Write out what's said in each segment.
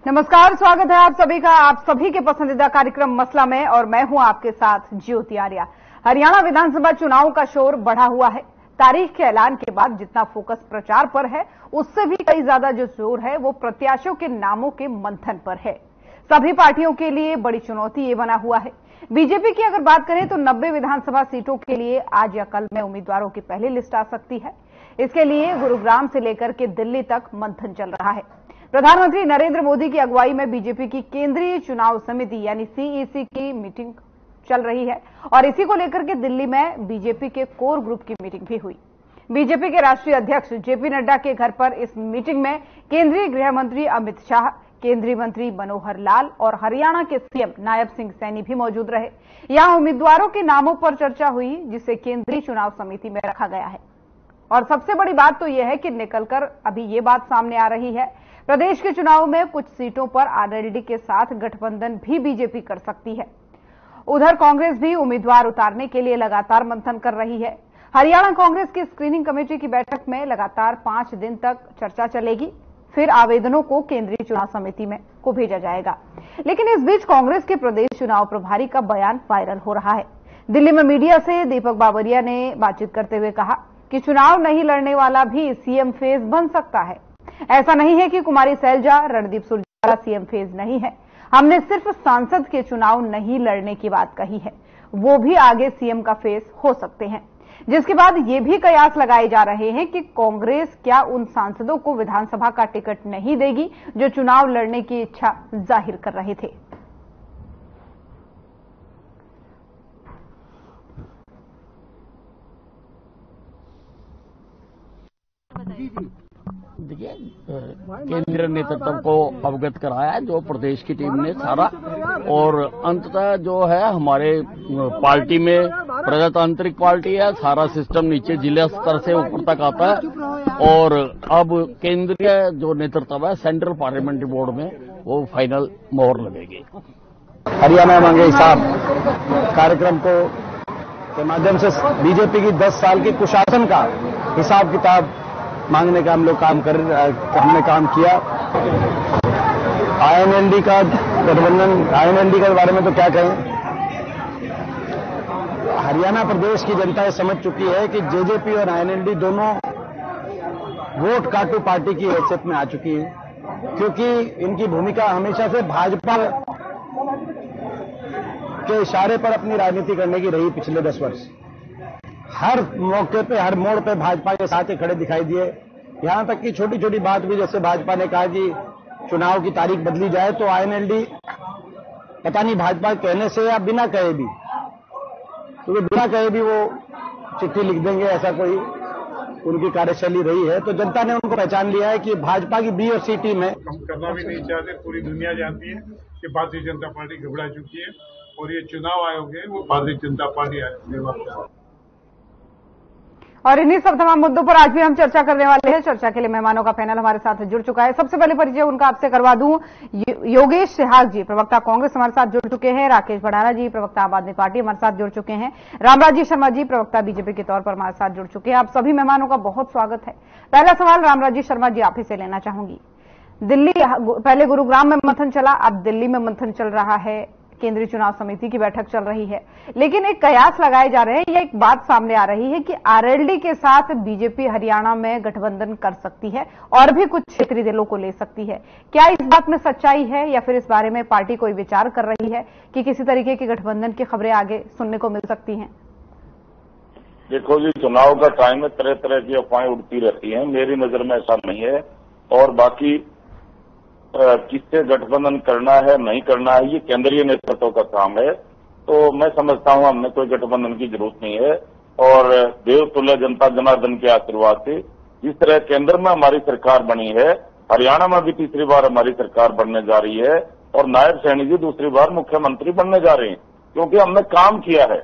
नमस्कार, स्वागत है आप सभी का आप सभी के पसंदीदा कार्यक्रम मसला में, और मैं हूं आपके साथ ज्योति आर्या। हरियाणा विधानसभा चुनाव का शोर बढ़ा हुआ है। तारीख के ऐलान के बाद जितना फोकस प्रचार पर है, उससे भी कई ज्यादा जो जोर है वो प्रत्याशियों के नामों के मंथन पर है। सभी पार्टियों के लिए बड़ी चुनौती ये बना हुआ है। बीजेपी की अगर बात करें तो 90 विधानसभा सीटों के लिए आज या कल में उम्मीदवारों की पहली लिस्ट आ सकती है। इसके लिए गुरुग्राम से लेकर के दिल्ली तक मंथन चल रहा है। प्रधानमंत्री नरेंद्र मोदी की अगुवाई में बीजेपी की केंद्रीय चुनाव समिति यानी सीईसी की मीटिंग चल रही है, और इसी को लेकर के दिल्ली में बीजेपी के कोर ग्रुप की मीटिंग भी हुई। बीजेपी के राष्ट्रीय अध्यक्ष जेपी नड्डा के घर पर इस मीटिंग में केंद्रीय गृह मंत्री अमित शाह, केंद्रीय मंत्री मनोहर लाल और हरियाणा के सीएम नायब सिंह सैनी भी मौजूद रहे। यहां उम्मीदवारों के नामों पर चर्चा हुई, जिसे केंद्रीय चुनाव समिति में रखा गया है। और सबसे बड़ी बात तो यह है कि निकलकर अभी ये बात सामने आ रही है, प्रदेश के चुनाव में कुछ सीटों पर आरएलडी के साथ गठबंधन भी बीजेपी कर सकती है। उधर कांग्रेस भी उम्मीदवार उतारने के लिए लगातार मंथन कर रही है। हरियाणा कांग्रेस की स्क्रीनिंग कमेटी की बैठक में लगातार 5 दिन तक चर्चा चलेगी, फिर आवेदनों को केंद्रीय चुनाव समिति में को भेजा जाएगा। लेकिन इस बीच कांग्रेस के प्रदेश चुनाव प्रभारी का बयान वायरल हो रहा है। दिल्ली में मीडिया से दीपक बाबरिया ने बातचीत करते हुए कहा कि चुनाव नहीं लड़ने वाला भी सीएम फेज बन सकता है। ऐसा नहीं है कि कुमारी सैलजा, रणदीप सुरजेवाला सीएम फेज नहीं है। हमने सिर्फ सांसद के चुनाव नहीं लड़ने की बात कही है, वो भी आगे सीएम का फेज हो सकते हैं। जिसके बाद ये भी कयास लगाए जा रहे हैं कि कांग्रेस क्या उन सांसदों को विधानसभा का टिकट नहीं देगी जो चुनाव लड़ने की इच्छा जाहिर कर रहे थे। देखिए, केंद्रीय नेतृत्व को अवगत कराया है जो प्रदेश की टीम ने सारा, और अंततः जो है हमारे पार्टी में प्रजातांत्रिक पार्टी है, सारा सिस्टम नीचे जिला स्तर से ऊपर तक आता है, और अब केंद्रीय जो नेतृत्व है सेंट्रल पार्लियामेंट्री बोर्ड में वो फाइनल मोहर लगेगी। हरियाणा मांगे हिसाब कार्यक्रम को के माध्यम से बीजेपी की 10 साल की कुशासन का हिसाब किताब मांगने का हम लोग हमने काम किया। आईएनएलडी का गठबंधन, आईएनएलडी के बारे में तो क्या कहें। हरियाणा प्रदेश की जनता ये समझ चुकी है कि जेजेपी और आईएनएलडी दोनों वोट काटू पार्टी की हैसियत में आ चुकी है, क्योंकि इनकी भूमिका हमेशा से भाजपा के इशारे पर अपनी राजनीति करने की रही। पिछले 10 वर्ष हर मौके पे, हर मोड़ पे भाजपा के साथ ही खड़े दिखाई दिए। यहां तक कि छोटी छोटी बात भी, जैसे भाजपा ने कहा कि चुनाव की तारीख बदली जाए, तो आईएनएलडी पता नहीं भाजपा कहने से या बिना कहे भी, क्योंकि बिना कहे भी वो चिट्ठी लिख देंगे, ऐसा कोई उनकी कार्यशैली रही है। तो जनता ने उनको पहचान लिया है कि भाजपा की बी और सी टीम है। हम करना भी नहीं चाहते, पूरी दुनिया जानती है कि भारतीय जनता पार्टी घबरा चुकी है, और ये चुनाव आयोग है वो भारतीय जनता पार्टी निर्वाचन। और इन्हीं सब तमाम मुद्दों पर आज भी हम चर्चा करने वाले हैं। चर्चा के लिए मेहमानों का पैनल हमारे साथ जुड़ चुका है। सबसे पहले परिचय उनका आपसे करवा दूं। योगेश सिहाग जी, प्रवक्ता कांग्रेस, हमारे साथ जुड़ चुके हैं। राकेश भड़ाना जी, प्रवक्ता आम आदमी पार्टी, हमारे साथ जुड़ चुके हैं। रामराजी शर्मा जी, प्रवक्ता बीजेपी के तौर पर हमारे साथ जुड़ चुके हैं। आप सभी मेहमानों का बहुत स्वागत है। पहला सवाल रामराजी शर्मा जी आप ही से लेना चाहूंगी। दिल्ली, पहले गुरुग्राम में मंथन चला, अब दिल्ली में मंथन चल रहा है, केंद्रीय चुनाव समिति की बैठक चल रही है, लेकिन एक कयास लगाए जा रहे हैं, या एक बात सामने आ रही है कि आरएलडी के साथ बीजेपी हरियाणा में गठबंधन कर सकती है और भी कुछ क्षेत्रीय दलों को ले सकती है। क्या इस बात में सच्चाई है, या फिर इस बारे में पार्टी कोई विचार कर रही है कि किसी तरीके के गठबंधन की खबरें आगे सुनने को मिल सकती हैं? देखो जी, चुनाव का टाइम में तरह तरह की अफवाहें उड़ती रहती हैं। मेरी नजर में ऐसा नहीं है, और बाकी किससे गठबंधन करना है नहीं करना है ये केंद्रीय नेतृत्व का काम है। तो मैं समझता हूं हमने कोई गठबंधन की जरूरत नहीं है, और देवतुल्य जनता जनार्दन के आशीर्वाद से जिस तरह केंद्र में हमारी सरकार बनी है, हरियाणा में भी तीसरी बार हमारी सरकार बनने जा रही है, और नायब सैनी जी दूसरी बार मुख्यमंत्री बनने जा रहे हैं, क्योंकि हमने काम किया है।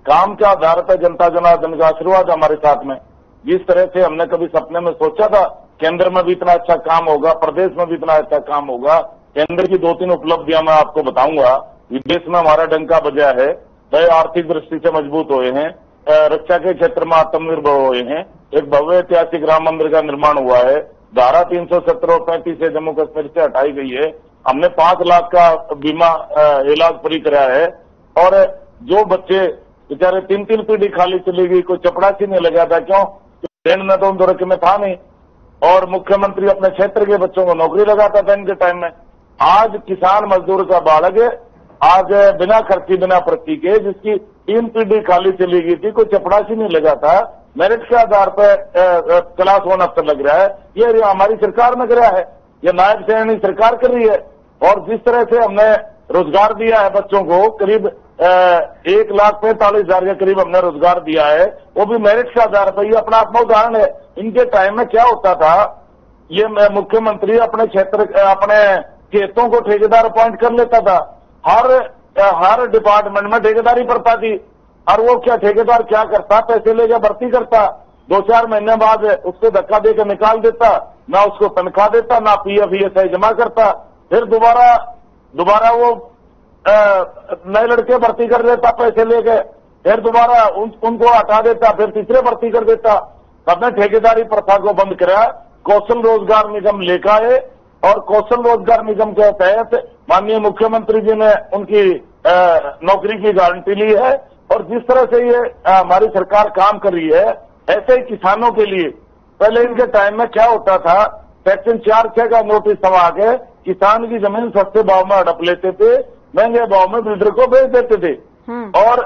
काम के आधार पर जनता जनार्दन का आशीर्वाद हमारे साथ में। जिस तरह से हमने कभी सपने में सोचा था केंद्र में भी इतना अच्छा काम होगा, प्रदेश में भी इतना अच्छा काम होगा। केंद्र की 2-3 उपलब्धियां मैं आपको बताऊंगा। विदेश में हमारा डंका बजा है, वह आर्थिक दृष्टि से मजबूत हुए हैं, रक्षा के क्षेत्र में आत्मनिर्भर हुए हैं, एक भव्य ऐतिहासिक राम मंदिर का निर्माण हुआ है, धारा 370 और 35 से जम्मू कश्मीर से हटाई गई है, हमने 5 लाख का बीमा इलाज फ्री कराया है। और जो बच्चे बेचारे 3-3 पीढ़ी खाली चली गई, कोई चपड़ासी नहीं लगा था, क्यों? ट्रेन में तो उन दौर में था नहीं, और मुख्यमंत्री अपने क्षेत्र के बच्चों को नौकरी लगाता था इनके टाइम में। आज किसान मजदूर का बालक आज बिना खर्ची बिना प्रति के, जिसकी 3 पीढ़ी खाली चली गई थी, कोई चपड़ासी नहीं लगा था, मेरिट के आधार पर क्लास 1 अफसर लग रहा है। ये हमारी सरकार ने कराया है, ये नायब सैनी सरकार कर रही है। और जिस तरह से हमने रोजगार दिया है बच्चों को, करीब 1,45,000 के करीब हमने रोजगार दिया है, वो भी मेरिट के आधार पर। ये अपना अपना उदाहरण है। इनके टाइम में क्या होता था, ये मुख्यमंत्री अपने क्षेत्र अपने खेतों को ठेकेदार अपॉइंट कर लेता था। हर डिपार्टमेंट में ठेकेदारी पड़ता थी, और वो क्या ठेकेदार क्या करता, पैसे लेकर भर्ती करता, 2-4 महीने बाद उसको धक्का देकर निकाल देता, ना उसको तनख्वाह देता, ना PF ESI जमा करता, फिर दोबारा वो नए लड़के भर्ती कर देता पैसे लेके, फिर दोबारा उनको हटा देता, फिर तीसरे भर्ती कर देता। हमने ठेकेदारी प्रथा को बंद करा, कौशल रोजगार निगम लेकर आए, और कौशल रोजगार निगम के तहत माननीय मुख्यमंत्री जी ने उनकी नौकरी की गारंटी ली है। और जिस तरह से ये हमारी सरकार काम कर रही है, ऐसे ही किसानों के लिए पहले इनके टाइम में क्या होता था, सेक्शन 4(6) का नोटिस समा के किसान की जमीन सस्ते भाव में हड़प लेते थे, महंगे भाव में बिल्डर को बेच देते थे, और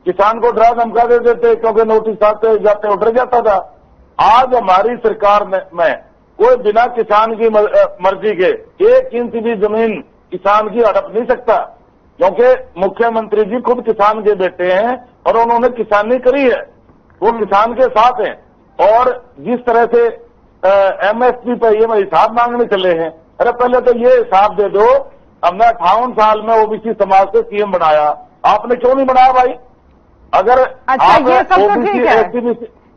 किसान को डरा धमका देते थे, क्योंकि नोटिस आते जाते उतर जाता था। आज हमारी सरकार में कोई बिना किसान की मर्जी के 1 इंच भी जमीन किसान की हड़प नहीं सकता, क्योंकि मुख्यमंत्री जी खुद किसान के बेटे हैं और उन्होंने किसानी करी है, वो किसान के साथ हैं। और जिस तरह से MSP पे ये हिसाब मांगने चले हैं, अरे पहले तो ये हिसाब दे दो, हमने 58 साल में OBC समाज से CM बनाया, आपने क्यों नहीं बनाया भाई? अगर अच्छा, ये सब तो ठीक है,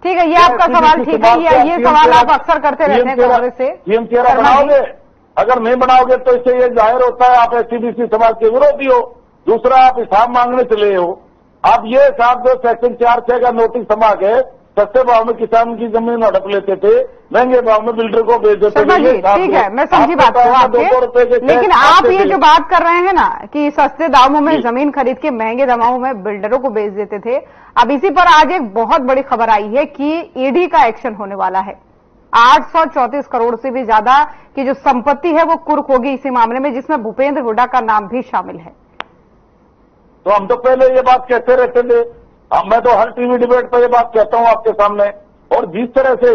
ठीक है, ये आपका सवाल ठीक है, ये सवाल आप अक्सर करते रहते हैं कांग्रेस से। CM चेहरा बनाओगे, अगर नहीं बनाओगे तो इससे ये जाहिर होता है आप SC/BC समाज के विरोधी हो। दूसरा, आप हिसाब मांगने चले हो, आप ये हिसाब दो, सेक्शन 4(6) का नोटिस समा के सस्ते भाव में किसान की जमीन हड़प लेते थे, महंगे भाव में बिल्डर को बेच देते थे। ठीक है, मैं समझी बात को आपके, लेकिन आप ये जो बात कर रहे हैं ना कि सस्ते दामों में जमीन खरीद के महंगे दामों में बिल्डरों को बेच देते थे, अब इसी पर आज एक बहुत बड़ी खबर आई है कि ED का एक्शन होने वाला है। 834 करोड़ से भी ज्यादा की जो संपत्ति है वो कुर्क होगी इसी मामले में, जिसमें भूपेंद्र हुड्डा का नाम भी शामिल है। तो हम तो पहले ये बात कहते रहते थे, मैं तो हर टीवी डिबेट पर ये बात कहता हूं आपके सामने। और जिस तरह से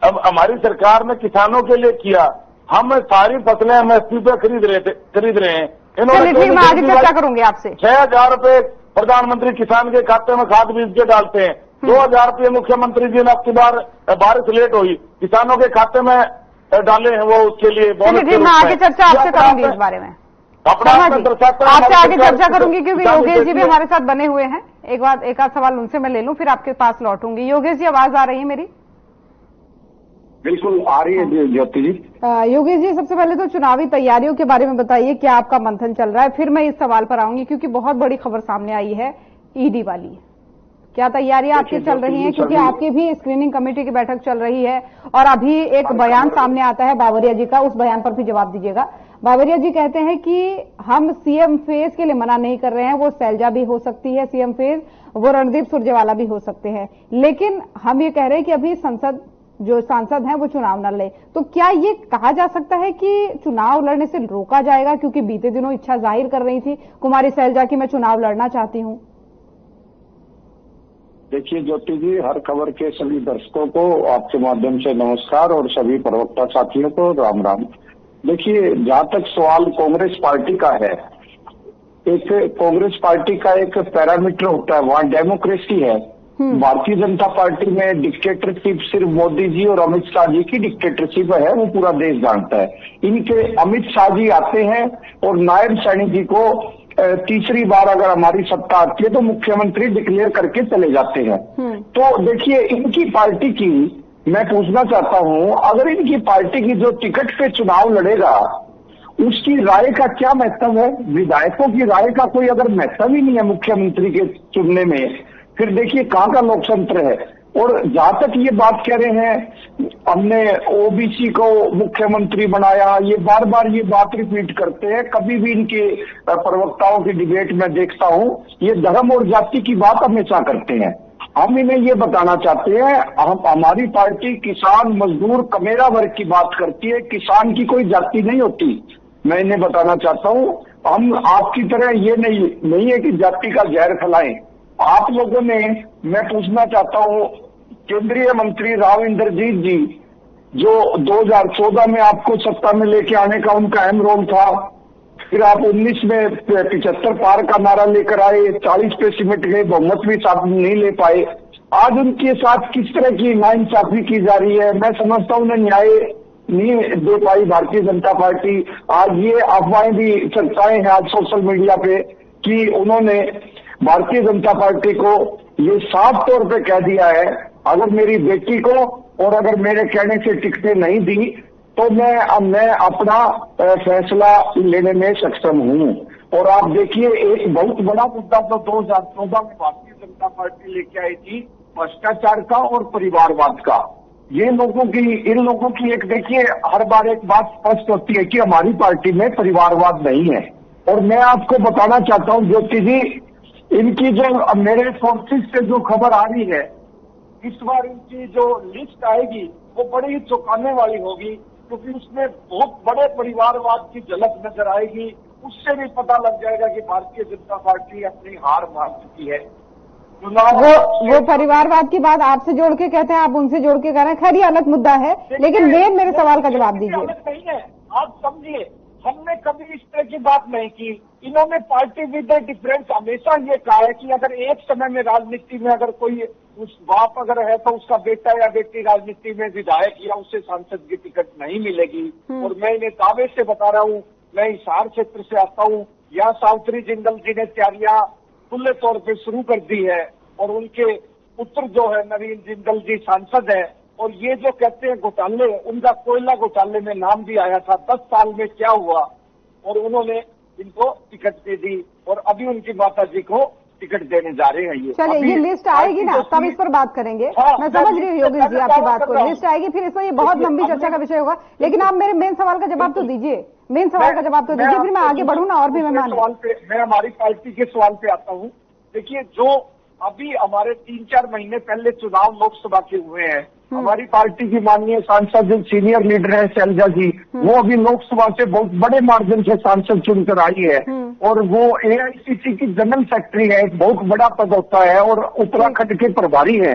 अब हमारी सरकार ने किसानों के लिए किया, हम सारी फसलें MSP पे खरीद रहे हैं। इन्होंने ठीक, मैं आगे चर्चा करूंगी आपसे। 6,000 रुपए प्रधानमंत्री किसान के खाते में खाद बीज के डालते हैं, 2,000 रुपये मुख्यमंत्री जी ने अब की बार बारिश लेट हुई किसानों के खाते में डाले हैं, वो उसके लिए बोनस। मैं आगे चर्चा आपसे करूंगी इस बारे में, आपसे आगे चर्चा करूंगी, क्योंकि योगेश जी भी हमारे साथ बने हुए हैं। एक आध सवाल उनसे मैं ले लूं, फिर आपके पास लौटूंगी। योगेश जी, आवाज आ रही है मेरी? बिल्कुल आ रही है ज्योति जी। योगेश जी, सबसे पहले तो चुनावी तैयारियों के बारे में बताइए, क्या आपका मंथन चल रहा है? फिर मैं इस सवाल पर आऊंगी, क्योंकि बहुत बड़ी खबर सामने आई है ED वाली। क्या तैयारियां आपकी चल रही हैं? क्योंकि आपकी भी स्क्रीनिंग कमेटी की बैठक चल रही है, और अभी एक बयान सामने आता है बावरिया जी का, उस बयान पर भी जवाब दीजिएगा। बावरिया जी कहते हैं कि हम CM फेज के लिए मना नहीं कर रहे हैं, वो शैलजा भी हो सकती है CM फेज, वो रणदीप सुरजेवाला भी हो सकते हैं, लेकिन हम ये कह रहे हैं कि अभी जो सांसद हैं वो चुनाव न ले। तो क्या ये कहा जा सकता है कि चुनाव लड़ने से रोका जाएगा? क्योंकि बीते दिनों इच्छा जाहिर कर रही थी कुमारी शैलजा की मैं चुनाव लड़ना चाहती हूं। देखिए ज्योति जी, हर खबर के सभी दर्शकों को आपके माध्यम से नमस्कार, और सभी प्रवक्ता साथियों को राम राम। देखिए, जहां तक सवाल कांग्रेस पार्टी का है, एक कांग्रेस पार्टी का एक पैरामीटर होता है, वहां डेमोक्रेसी है। भारतीय जनता पार्टी में डिक्टेटरशिप सिर्फ मोदी जी और अमित शाह जी की डिक्टेटरशिप है, वो पूरा देश जानता है। इनके अमित शाह जी आते हैं और नायब सैनी जी को तीसरी बार अगर हमारी सत्ता आती है तो मुख्यमंत्री डिक्लेयर करके चले जाते हैं। तो देखिए, इनकी पार्टी की मैं पूछना चाहता हूं, अगर इनकी पार्टी की जो टिकट पे चुनाव लड़ेगा उसकी राय का क्या महत्व है? विधायकों की राय का कोई अगर महत्व ही नहीं है मुख्यमंत्री के चुनने में, फिर देखिए कहाँ का लोकतंत्र है। और जहां तक ये बात कह रहे हैं हमने ओबीसी को मुख्यमंत्री बनाया, ये बार बार ये बात रिपीट करते हैं। कभी भी इनके प्रवक्ताओं की डिबेट में देखता हूं, ये धर्म और जाति की बात हमेशा करते हैं। हम इन्हें ये बताना चाहते हैं, हमारी पार्टी किसान, मजदूर, कमेरा वर्ग की बात करती है, किसान की कोई जाति नहीं होती। मैं इन्हें बताना चाहता हूं, हम आपकी तरह ये नहीं है कि जाति का जहर फैलाएं। आप लोगों ने, मैं पूछना चाहता हूं, केंद्रीय मंत्री राव इंद्रजीत जी जो 2014 में आपको सत्ता में लेके आने का उनका अहम रोल था, फिर आप 19 में 75 पार का नारा लेकर आए, 40 पे सिमट गए, बहुमत भी साथ नहीं ले पाए। आज उनके साथ किस तरह की नाइंसाफी की जा रही है, मैं समझता हूं उन्हें न्याय नहीं दे पाई भारतीय जनता पार्टी। आज ये अफवाहें भी चर्चाएं हैं आज सोशल मीडिया पे कि उन्होंने भारतीय जनता पार्टी को ये साफ तौर पे कह दिया है, अगर मेरी बेटी को और अगर मेरे कहने से टिकटें नहीं दी तो मैं अपना फैसला लेने में सक्षम हूं। और आप देखिए, एक बहुत बड़ा मुद्दा तो 2014 में भारतीय जनता पार्टी लेके आई थी, भ्रष्टाचार का और परिवारवाद का। इन लोगों की एक, देखिए, हर बार एक बात स्पष्ट होती है कि हमारी पार्टी में परिवारवाद नहीं है। और मैं आपको बताना चाहता हूं ज्योति जी, इनकी जो मेरे सोर्सेज से जो खबर आ रही है, इस बार इनकी जो लिस्ट आएगी वो बड़ी ही चौंकाने वाली होगी, क्योंकि उसमें बहुत बड़े परिवारवाद की झलक नजर आएगी। उससे भी पता लग जाएगा कि भारतीय जनता पार्टी अपनी हार मान चुकी है। वो परिवारवाद की बात आपसे जोड़ के कहते हैं, आप उनसे जोड़ के कह रहे हैं। खैर ये अलग मुद्दा है, लेकिन मेरे सवाल का जवाब दीजिए। अलग नहीं है, आप समझिए, हमने कभी इस तरह की बात नहीं की। इन्होंने पार्टी विद द डिफरेंस हमेशा ये कहा है कि अगर एक समय में राजनीति में अगर कोई उस बाप अगर है तो उसका बेटा या बेटी राजनीति में विधायक या उसे सांसद की टिकट नहीं मिलेगी। और मैं इन्हें दावे से बता रहा हूँ, मैं हिसार क्षेत्र से आता हूँ, यहाँ सावित्री जिंदल जी ने तैयारियां खुले तौर पे शुरू कर दी है और उनके पुत्र जो है नवीन जिंदल जी सांसद है। और ये जो कहते हैं घोटाले, उनका कोयला घोटाले में नाम भी आया था, 10 साल में क्या हुआ, और उन्होंने इनको टिकट दे दी और अभी उनकी माता जी को टिकट देने जा रहे हैं। ये चलिए, ये लिस्ट आएगी ना, तब इस पर बात करेंगे। मैं समझ रही हूँ योगेश जी आपकी बात को, लिस्ट आएगी, फिर इसमें ये बहुत लंबी चर्चा का विषय होगा। लेकिन आप मेरे मेन सवाल का जवाब तो दीजिए, मेन सवाल का जवाब तो दीजिए, फिर मैं आगे बढ़ूँ ना और भी मैं हमारी पार्टी के सवाल पे आता हूँ। देखिए, जो अभी हमारे 3-4 महीने पहले चुनाव लोकसभा के हुए हैं, हमारी पार्टी की माननीय सांसद सीनियर लीडर है शैलजा जी, वो अभी लोकसभा से बहुत बड़े मार्जिन से सांसद चुनकर आई है और वो AICC की जनरल सेक्रेटरी है, एक बहुत बड़ा पद होता है और उत्तराखंड के प्रभारी है।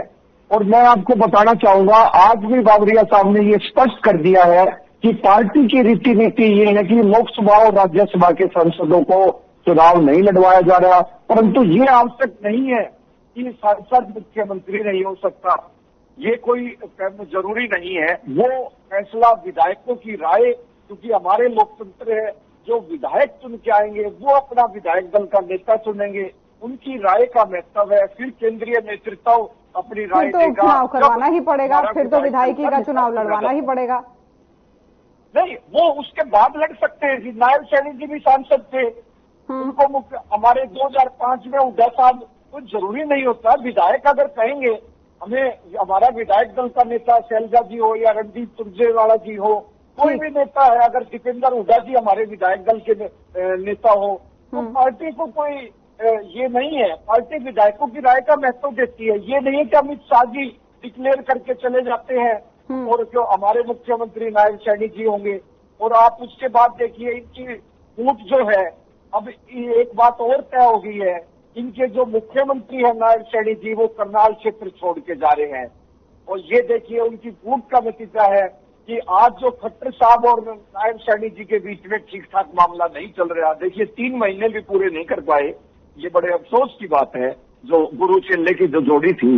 और मैं आपको बताना चाहूंगा, आज भी बाबरिया साहब ने ये स्पष्ट कर दिया है कि पार्टी की रीति नीति ये है कि लोकसभा और राज्यसभा के सांसदों को चुनाव नहीं लड़वाया जा रहा, परंतु ये आवश्यक नहीं है कि सांसद मुख्यमंत्री नहीं हो सकता, ये कोई जरूरी नहीं है। वो फैसला विधायकों की राय, क्योंकि हमारे लोकतंत्र है, जो विधायक चुन के आएंगे वो अपना विधायक दल का नेता चुनेंगे, उनकी राय का महत्व है। फिर केंद्रीय नेतृत्व अपनी राय देगा। तो चुनाव करवाना ही पड़ेगा, फिर तो विधायकी का चुनाव लड़वाना ही पड़ेगा। नहीं, वो उसके बाद लड़ सकते हैं। नायब सैनी जी भी सांसद थे, उनको हमारे 2005 में हुड्डा साहब, कुछ जरूरी नहीं होता। विधायक अगर कहेंगे हमें, हमारा विधायक दल का नेता शैलजा जी हो या रणदीप सुरजेवाला जी हो, कोई भी नेता है, अगर दीपेंद्र हुड्डा जी हमारे विधायक दल के नेता हो, तो पार्टी को कोई ये नहीं है। पार्टी विधायकों की राय का महत्व देती है। ये नहीं है कि अमित शाह जी डिक्लेयर करके चले जाते हैं और जो हमारे मुख्यमंत्री नायब सैनी जी होंगे। और आप उसके बाद देखिए, इनकी कूट जो है, अब एक बात और तय हो गई है, इनके जो मुख्यमंत्री है नायब सैनी जी, वो करनाल क्षेत्र छोड़ के जा रहे हैं। और ये देखिए, उनकी कूट का नतीजा है कि आज जो खट्टर साहब और नायब सैनी जी के बीच में ठीक ठाक मामला नहीं चल रहा। देखिए, 3 महीने भी पूरे नहीं कर पाए, ये बड़े अफसोस की बात है। जो गुरु चेले की जो जोड़ी थी।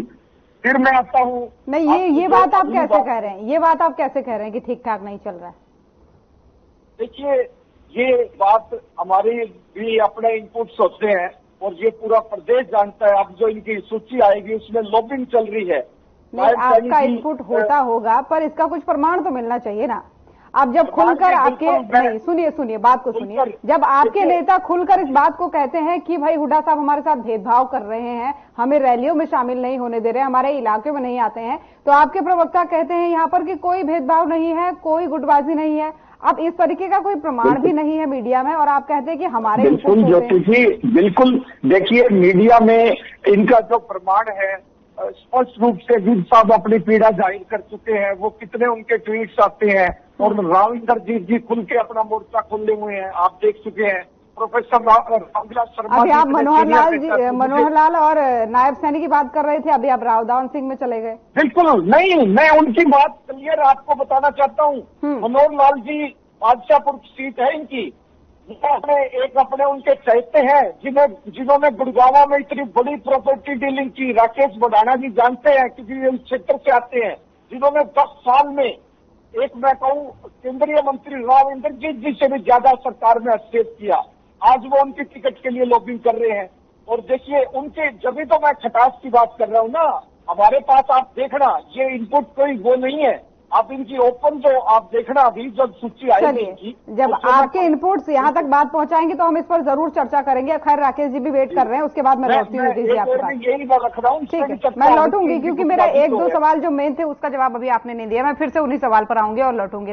फिर मैं आता हूँ, नहीं, ये बात आप कैसे कह रहे हैं, ये बात आप कैसे कह रहे हैं कि ठीक ठाक नहीं चल रहा है? देखिए, ये बात हमारे भी अपने इनपुट्स होते हैं और ये पूरा प्रदेश जानता है। अब जो इनकी सूची आएगी उसमें लॉबिंग चल रही है। नहीं, आपका इनपुट होता होगा, पर इसका कुछ प्रमाण तो मिलना चाहिए ना। अब जब खुलकर आपके नहीं सुनिए बात को सुनिए, जब आपके नेता खुलकर इस बात को कहते हैं कि भाई हुड्डा साहब हमारे साथ भेदभाव कर रहे हैं, हमें रैलियों में शामिल नहीं होने दे रहे, हमारे इलाके में नहीं आते हैं, तो आपके प्रवक्ता कहते हैं यहाँ पर कि कोई भेदभाव नहीं है, कोई गुटबाजी नहीं है। अब इस तरीके का कोई प्रमाण भी नहीं है मीडिया में, और आप कहते हैं कि हमारे बिल्कुल ज्योति जी, बिल्कुल देखिए मीडिया में इनका जो प्रमाण है स्पष्ट रूप से विज साहब अपनी पीड़ा जाहिर कर चुके हैं। वो कितने उनके ट्वीट्स आते हैं, और राव इंद्रजीत जी खुल के अपना मोर्चा खोले हुए हैं, आप देख चुके हैं। प्रोफेसर रामविलास शर्मा, अभी आप मनोहर लाल और नायब सैनी की बात कर रहे थे, अभी आप रावदान सिंह में चले गए। बिल्कुल नहीं, मैं उनकी बात क्लियर आपको बताना चाहता हूँ। मनोहर लाल जी बादशाहपुर सीट है इनकी, अपने उनके चहेते हैं जिन्होंने गुड़गांव में इतनी बड़ी प्रॉपर्टी डीलिंग की। राकेश बड़ाना जी जानते हैं क्योंकि ये उस क्षेत्र से आते हैं, जिन्होंने 10 साल में एक मैं कहूँ केंद्रीय मंत्री राव इंद्रजीत जी से भी ज्यादा सरकार में हस्तक्षेप किया। आज वो उनकी टिकट के लिए लॉबिंग कर रहे हैं। और देखिए उनके, जब तो मैं खटास की बात कर रहा हूँ ना, हमारे पास आप देखना ये इनपुट कोई वो नहीं है, आप इनकी ओपन जो आप देखना अभी जब सूची आएगी, जब आपके इनपुट्स यहाँ तक बात पहुंचाएंगे तो हम इस पर जरूर चर्चा करेंगे। खैर राकेश जी भी वेट कर रहे हैं, उसके बाद मैं लौटती हूँ आपके पास। यही मैं रख रहा हूँ, ठीक है, मैं लौटूंगी क्योंकि मेरा 1-2 सवाल जो मेन थे उसका जवाब अभी आपने नहीं दिया। मैं फिर से उन्हीं सवाल पर आऊंगी और लौटूंगी।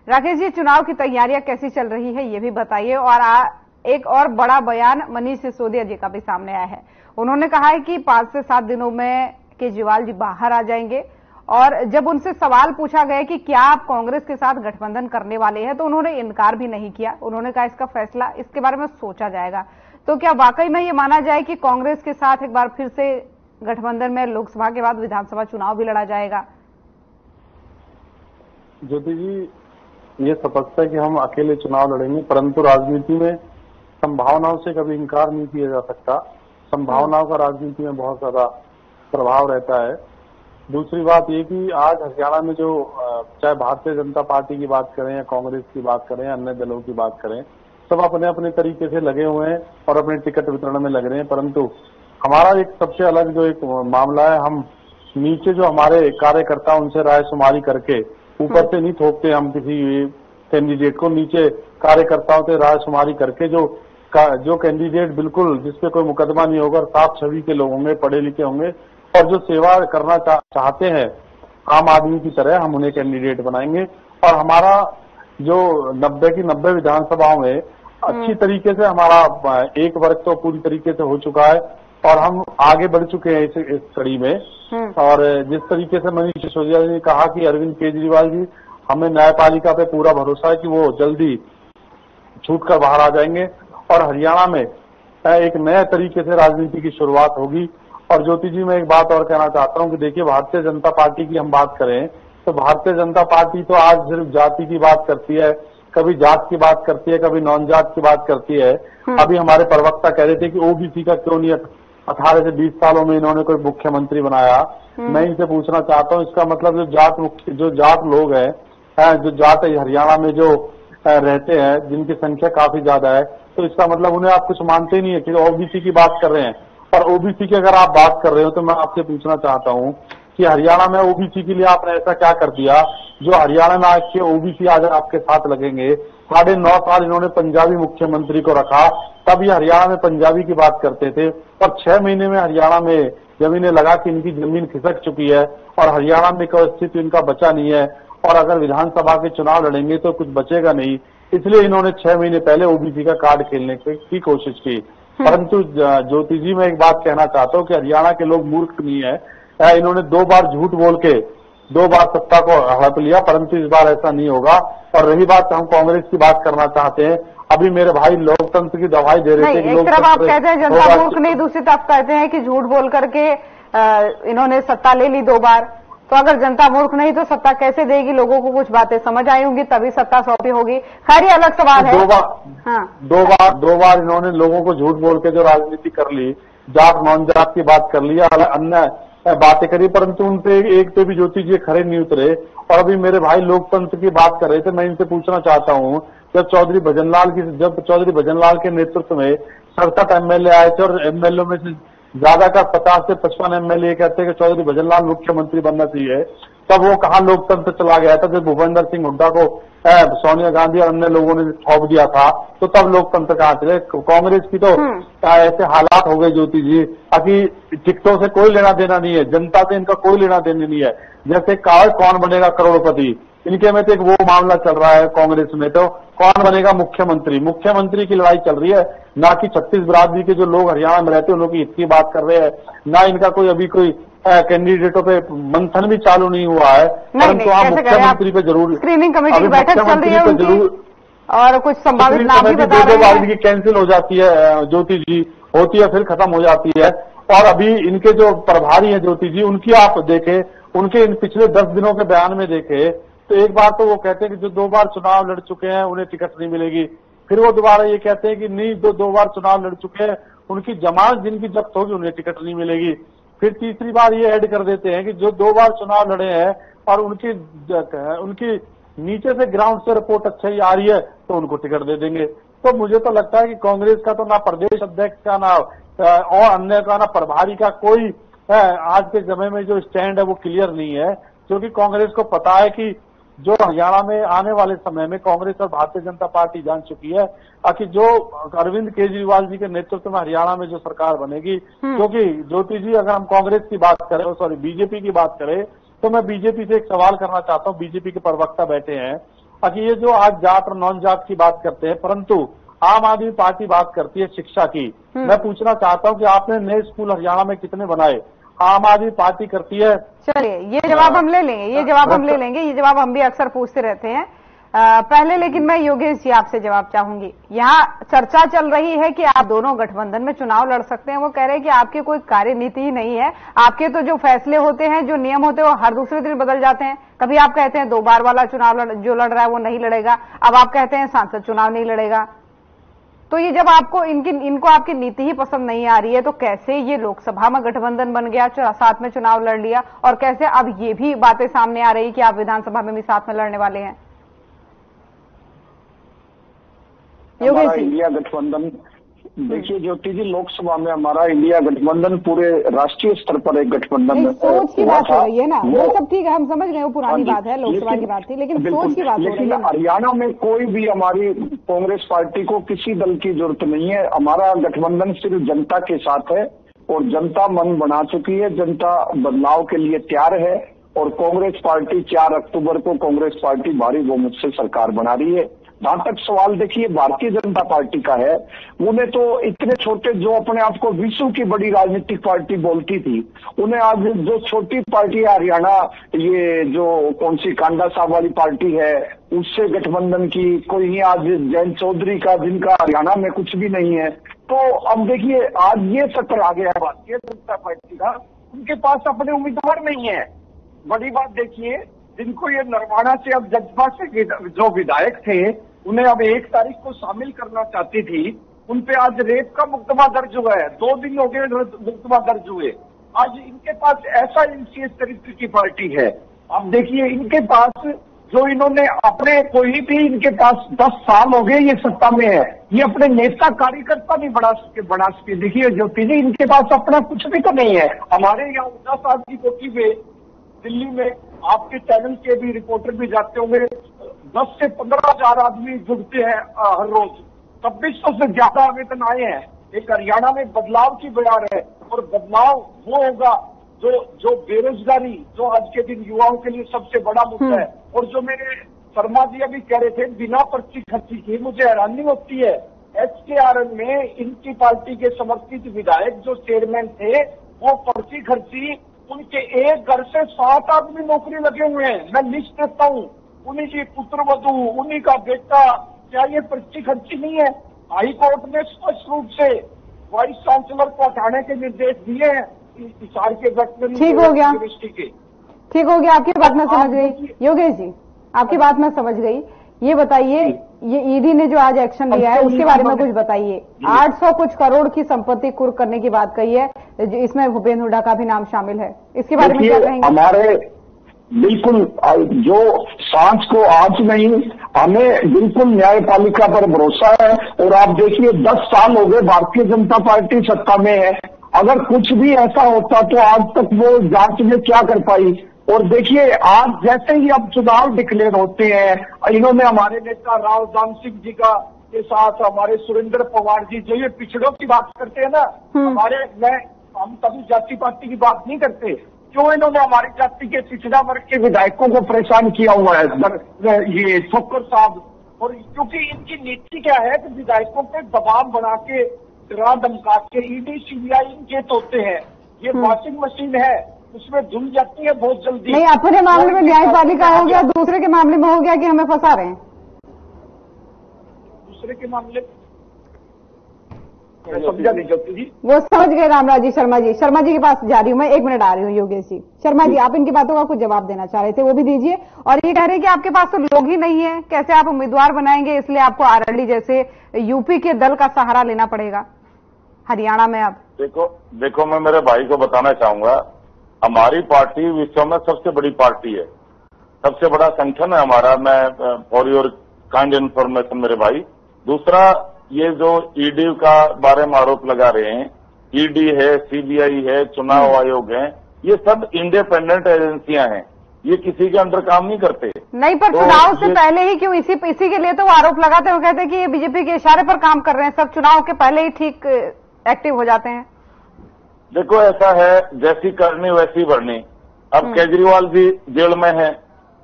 राकेश जी चुनाव की तैयारियां कैसी चल रही है ये भी बताइए। और एक और बड़ा बयान मनीष सिसोदिया जी का भी सामने आया है। उन्होंने कहा है कि 5 से 7 दिनों में केजरीवाल जी बाहर आ जाएंगे, और जब उनसे सवाल पूछा गया कि क्या आप कांग्रेस के साथ गठबंधन करने वाले हैं तो उन्होंने इनकार भी नहीं किया। उन्होंने कहा इसका फैसला इसके बारे में सोचा जाएगा। तो क्या वाकई में ये माना जाए कि कांग्रेस के साथ एक बार फिर से गठबंधन में लोकसभा के बाद विधानसभा चुनाव भी लड़ा जाएगा? ज्योति जी, ये स्पष्ट है कि हम अकेले चुनाव लड़ेंगे, परंतु राजनीति में संभावनाओं से कभी इंकार नहीं किया जा सकता। संभावनाओं का राजनीति में बहुत ज्यादा प्रभाव रहता है। दूसरी बात ये कि आज हरियाणा में जो चाहे भारतीय जनता पार्टी की बात करें या कांग्रेस की बात करें या अन्य दलों की बात करें, सब अपने अपने तरीके से लगे हुए हैं और अपने टिकट वितरण में लग रहे हैं। परंतु हमारा एक सबसे अलग जो एक मामला है, हम नीचे जो हमारे कार्यकर्ता उनसे राय शुमारी करके ऊपर से नहीं थोपते हम किसी कैंडिडेट को, नीचे कार्यकर्ताओं से राय शुमारी करके जो कैंडिडेट बिल्कुल जिसपे कोई मुकदमा नहीं होगा, साफ छवि के लोग होंगे, पढ़े लिखे होंगे और जो सेवा करना चाहते हैं आम आदमी की तरह, हम उन्हें कैंडिडेट बनाएंगे। और हमारा जो 90 की 90 विधानसभाओं में अच्छी तरीके से हमारा एक वर्ग तो पूरी तरीके से हो चुका है और हम आगे बढ़ चुके हैं इस कड़ी में। और जिस तरीके से मनीष सिसोदिया जी ने कहा कि अरविंद केजरीवाल जी, हमें न्यायपालिका पे पूरा भरोसा है कि वो जल्दी छूट कर बाहर आ जाएंगे और हरियाणा में एक नए तरीके से राजनीति की शुरुआत होगी। और ज्योति जी, मैं एक बात और कहना चाहता हूं कि देखिए, भारतीय जनता पार्टी की हम बात करें तो भारतीय जनता पार्टी तो आज सिर्फ जाति की बात करती है, कभी जात की बात करती है, कभी नॉन जात की बात करती है। अभी हमारे प्रवक्ता कह रहे थे कि ओबीसी का क्यों नहीं 18 से 20 सालों में इन्होंने कोई मुख्यमंत्री बनाया। मैं इनसे पूछना चाहता हूं, इसका मतलब जो जाट लोग हैं, जो जाट हरियाणा में जो रहते हैं, जिनकी संख्या काफी ज्यादा है, तो इसका मतलब उन्हें आप कुछ मानते नहीं है कि ओबीसी की बात कर रहे हैं। और ओबीसी की अगर आप बात कर रहे हो तो मैं आपसे पूछना चाहता हूं कि हरियाणा में ओबीसी के लिए आपने ऐसा क्या कर दिया जो हरियाणा में आज के ओबीसी आज आपके साथ लगेंगे। 9.5 साल इन्होंने पंजाबी मुख्यमंत्री को रखा, तब ये हरियाणा में पंजाबी की बात करते थे, और 6 महीने में हरियाणा में जब इन्हें लगा कि इनकी जमीन खिसक चुकी है और हरियाणा में कोई अस्तित्व इनका बचा नहीं है और अगर विधानसभा के चुनाव लड़ेंगे तो कुछ बचेगा नहीं, इसलिए इन्होंने 6 महीने पहले ओबीसी का कार्ड खेलने की कोशिश की। परंतु ज्योति जी, मैं एक बात कहना चाहता हूँ कि हरियाणा के लोग मूर्ख नहीं है। इन्होंने 2 बार झूठ बोल के 2 बार सत्ता को हड़प लिया, परंतु इस बार ऐसा नहीं होगा। और रही बात, हम कांग्रेस की बात करना चाहते हैं। अभी मेरे भाई लोकतंत्र की दवाई दे रहे थे कि एक तरफ आप कहते हैं जनता मूर्ख नहीं, दूसरी तरफ कहते हैं कि झूठ बोल करके इन्होंने सत्ता ले ली 2 बार। तो अगर जनता मूर्ख नहीं तो सत्ता कैसे देगी? लोगों को कुछ बातें समझ आई होंगी तभी सत्ता सौंपी होगी। खैर ये अलग सवाल है। 2 बार इन्होंने लोगों को झूठ बोल के जो राजनीति कर ली, जात नॉन जात की बात कर ली, अन्य बातें करी, परंतु उनपे एक पे भी ज्योति जी खड़े नहीं उतरे। और अभी मेरे भाई लोकतंत्र की बात कर रहे थे, मैं इनसे पूछना चाहता हूँ, जब चौधरी भजनलाल के नेतृत्व में 67 एमएलए आए थे और एमएलए में से ज्यादा का 50 से 55 एमएलए कहते हैं कि चौधरी भजनलाल मुख्यमंत्री बनना चाहिए, तब वो कहाँ लोकतंत्र चला गया था? जब भूपेंद्र सिंह हुड्डा को सोनिया गांधी और अन्य लोगों ने थोप दिया था, तो तब लोकतंत्र कहाँ चले? कांग्रेस की तो ऐसे हालात हो गए ज्योति जी, ताकि टिकटों से कोई लेना देना नहीं है, जनता से इनका कोई लेना देना नहीं है। जैसे कौन बनेगा करोड़पति, इनके में तो एक वो मामला चल रहा है कांग्रेस में, तो कौन बनेगा मुख्यमंत्री की लड़ाई चल रही है, ना कि 36 बिरादरी के जो लोग हरियाणा में रहते हैं उनकी हित की बात कर रहे हैं, ना इनका कोई अभी कोई कैंडिडेटों पे मंथन भी चालू नहीं हुआ है। परंतु आप मुख्यमंत्री पे जरूर स्क्रीनिंग कमेटी की बैठक चल रही है जरूर, और कुछ संभावित नाम भी बता रहे हैं। की कैंसिल हो जाती है ज्योति जी, होती है फिर खत्म हो जाती है। और अभी इनके जो प्रभारी हैं ज्योति जी, उनकी आप देखें, उनके इन पिछले 10 दिनों के बयान में देखे तो एक बार तो वो कहते हैं कि जो 2 बार चुनाव लड़ चुके हैं उन्हें टिकट नहीं मिलेगी, फिर वो दोबारा ये कहते हैं कि नहीं, जो 2 बार चुनाव लड़ चुके हैं उनकी जमानत जिनकी जब्त होगी उन्हें टिकट नहीं मिलेगी। फिर तीसरी बार ये ऐड कर देते हैं कि जो 2 बार चुनाव लड़े हैं और उनकी नीचे से ग्राउंड से रिपोर्ट अच्छी आ रही है तो उनको टिकट दे देंगे। तो मुझे तो लगता है कि कांग्रेस का तो ना प्रदेश अध्यक्ष का, ना और अन्य का, ना प्रभारी का कोई आज के समय में जो स्टैंड है वो क्लियर नहीं है, क्योंकि कांग्रेस को पता है कि जो हरियाणा में आने वाले समय में कांग्रेस और भारतीय जनता पार्टी जान चुकी है कि जो अरविंद केजरीवाल जी के नेतृत्व में हरियाणा में जो सरकार बनेगी, क्योंकि ज्योति जी अगर हम कांग्रेस की बात करें, बीजेपी की बात करें, तो मैं बीजेपी से एक सवाल करना चाहता हूं। बीजेपी के प्रवक्ता बैठे हैं कि ये जो आज जात और नॉन जात की बात करते हैं, परंतु आम आदमी पार्टी बात करती है शिक्षा की। मैं पूछना चाहता हूं कि आपने नए स्कूल हरियाणा में कितने बनाए? आम आदमी पार्टी करती है। चलिए ये जवाब हम ले लेंगे, ये जवाब हम भी अक्सर पूछते रहते हैं। पहले लेकिन मैं योगेश जी आपसे जवाब चाहूंगी। यहाँ चर्चा चल रही है कि आप दोनों गठबंधन में चुनाव लड़ सकते हैं, वो कह रहे हैं कि आपकी कोई कार्यनीति ही नहीं है, आपके तो जो फैसले होते हैं, जो नियम होते हैं वो हर दूसरे दिन बदल जाते हैं। कभी आप कहते हैं 2 बार वाला चुनाव जो लड़ रहा है वो नहीं लड़ेगा, अब आप कहते हैं सांसद चुनाव नहीं लड़ेगा। तो ये जब आपको इनको आपकी नीति ही पसंद नहीं आ रही है, तो कैसे ये लोकसभा में गठबंधन बन गया, साथ में चुनाव लड़ लिया, और कैसे अब ये भी बातें सामने आ रही कि आप विधानसभा में भी साथ में लड़ने वाले हैं? हमारा इंडिया गठबंधन, देखिए ज्योति जी, लोकसभा में हमारा इंडिया गठबंधन पूरे राष्ट्रीय स्तर पर एक गठबंधन, सोच की बात हो रही है ना, वो सब ठीक है, हम समझ रहे हैं, वो पुरानी बात है, लोकसभा की बात थी, लेकिन सोच की बात हो रही है। हरियाणा में कोई भी हमारी कांग्रेस पार्टी को किसी दल की जरूरत नहीं है। हमारा गठबंधन सिर्फ जनता के साथ है और जनता मन बना चुकी है, जनता बदलाव के लिए तैयार है और कांग्रेस पार्टी 4 अक्टूबर को कांग्रेस पार्टी भारी बहुमत से सरकार बना रही है। जहां तक सवाल देखिए भारतीय जनता पार्टी का है, उन्हें तो इतने छोटे, जो अपने आप को विश्व की बड़ी राजनीतिक पार्टी बोलती थी, उन्हें आज जो छोटी पार्टी है हरियाणा, ये जो कौन सी कांडा साहब वाली पार्टी है, उससे गठबंधन की कोई नहीं, आज जयंत चौधरी का, जिनका हरियाणा में कुछ भी नहीं है। तो अब देखिए आज ये चक्कर आ गया है भारतीय जनता पार्टी का, उनके पास अपने उम्मीदवार नहीं है। बड़ी बात देखिए, जिनको ये नरवाना से, अब जज्बा से जो विधायक थे, उन्हें अब 1 तारीख को शामिल करना चाहती थी, उन पे आज रेप का मुकदमा दर्ज हुआ है। 2 दिन हो गए मुकदमा दर्ज हुए। आज इनके पास ऐसा इंसियस चरित्र की पार्टी है। अब देखिए इनके पास जो इन्होंने अपने, कोई भी इनके पास 10 साल हो गए ये सत्ता में है, ये अपने नेता कार्यकर्ता नहीं बना सके। देखिए ज्योति जी, इनके पास अपना कुछ भी तो नहीं है। हमारे यहाँ 10 साल की कोठी पे दिल्ली में आपके चैनल के भी रिपोर्टर भी जाते होंगे, 10 से 15,000 आदमी जुड़ते हैं हर रोज, 2600 से ज्यादा वेतन आए हैं। एक हरियाणा में बदलाव की बयार है, और बदलाव वो होगा जो बेरोजगारी, जो आज के दिन युवाओं के लिए सबसे बड़ा मुद्दा है। और जो मेरे शर्मा जी अभी कह रहे थे बिना पर्ची खर्ची की, मुझे हैरानी होती है, SKRN में इनकी पार्टी के समर्थित विधायक जो चेयरमैन थे, वो पर्ची खर्ची, उनके एक घर से 7 आदमी नौकरी लगे हुए हैं। मैं लिस्ट देता हूँ, उन्हीं की पुत्रवधू, उन्हीं का बेटा, क्या ये पर्ची खर्ची नहीं है? हाई कोर्ट ने स्पष्ट रूप से वाइस चांसलर को हटाने के निर्देश दिए हैं हिसार के गठबंधन यूनिवर्सिटी के। ठीक हो गया, आपकी बात मैं समझ गई योगेश जी, आपकी बात मैं समझ गई। ये बताइए, ये ईडी ने जो आज एक्शन लिया है उसके बारे में कुछ बताइए। 800 कुछ करोड़ की संपत्ति कुर्क करने की बात कही है, इसमें भूपेंद्र हुड्डा का भी नाम शामिल है, इसके बारे में क्या कहेंगे? हमारे बिल्कुल जो सांस को आज नहीं, हमें बिल्कुल न्यायपालिका पर भरोसा है। और आप देखिए 10 साल हो गए भारतीय जनता पार्टी सत्ता में है, अगर कुछ भी ऐसा होता तो आज तक वो जांच में क्या कर पाई। और देखिए आज जैसे ही अब चुनाव डिक्लेयर होते हैं, इन्होंने हमारे नेता राव दान सिंह जी का के साथ हमारे सुरेंद्र पवार जी जो ये पिछड़ों की बात करते हैं ना, हम कभी जाति पाति की बात नहीं करते, जो इन्होंने हमारी जाति के पिछड़ा वर्ग के विधायकों को परेशान किया हुआ है ये ठोकर साहब। और क्योंकि इनकी नीति क्या है कि विधायकों पे दबाव बना के डरा धमका के ईडी सीबीआई इनके होते हैं, ये वॉशिंग मशीन है, उसमें धुल जाती है बहुत जल्दी। नहीं, अपने मामले में न्यायपालिका हो गया, दूसरे के मामले में हो गया कि हमें फंसा रहे हैं। दूसरे के मामले समझा नहीं चलती जी। वो समझ गए रामराज जी। शर्मा जी के पास जा रही हूँ मैं, 1 मिनट आ रही हूँ। योगेश जी, शर्मा जी, आप इनकी बातों का कुछ जवाब देना चाह रहे थे, वो भी दीजिए। और ये कह रहे हैं कि आपके पास तो लोग ही नहीं है, कैसे आप उम्मीदवार बनाएंगे, इसलिए आपको आरएलडी जैसे यूपी के दल का सहारा लेना पड़ेगा हरियाणा में। अब देखो मैं मेरे भाई को बताना चाहूंगा, हमारी पार्टी विश्व में सबसे बड़ी पार्टी है, सबसे बड़ा संगठन है हमारा। मैं फॉर योर काइंड इन्फॉर्मेशन मेरे भाई। दूसरा, ये जो ईडी का बारे में आरोप लगा रहे हैं, ईडी है, सीबीआई है, चुनाव आयोग है, ये सब इंडिपेंडेंट एजेंसियां हैं, ये किसी के अंडर काम नहीं करते। नहीं, पर चुनाव से पहले ही क्यों इसी के लिए तो वो आरोप लगाते हैं, वो कहते हैं कि ये बीजेपी के इशारे पर काम कर रहे हैं, सब चुनाव के पहले ही ठीक एक्टिव हो जाते हैं। देखो ऐसा है, जैसी करनी वैसी भरनी। अब केजरीवाल जी जेल में है,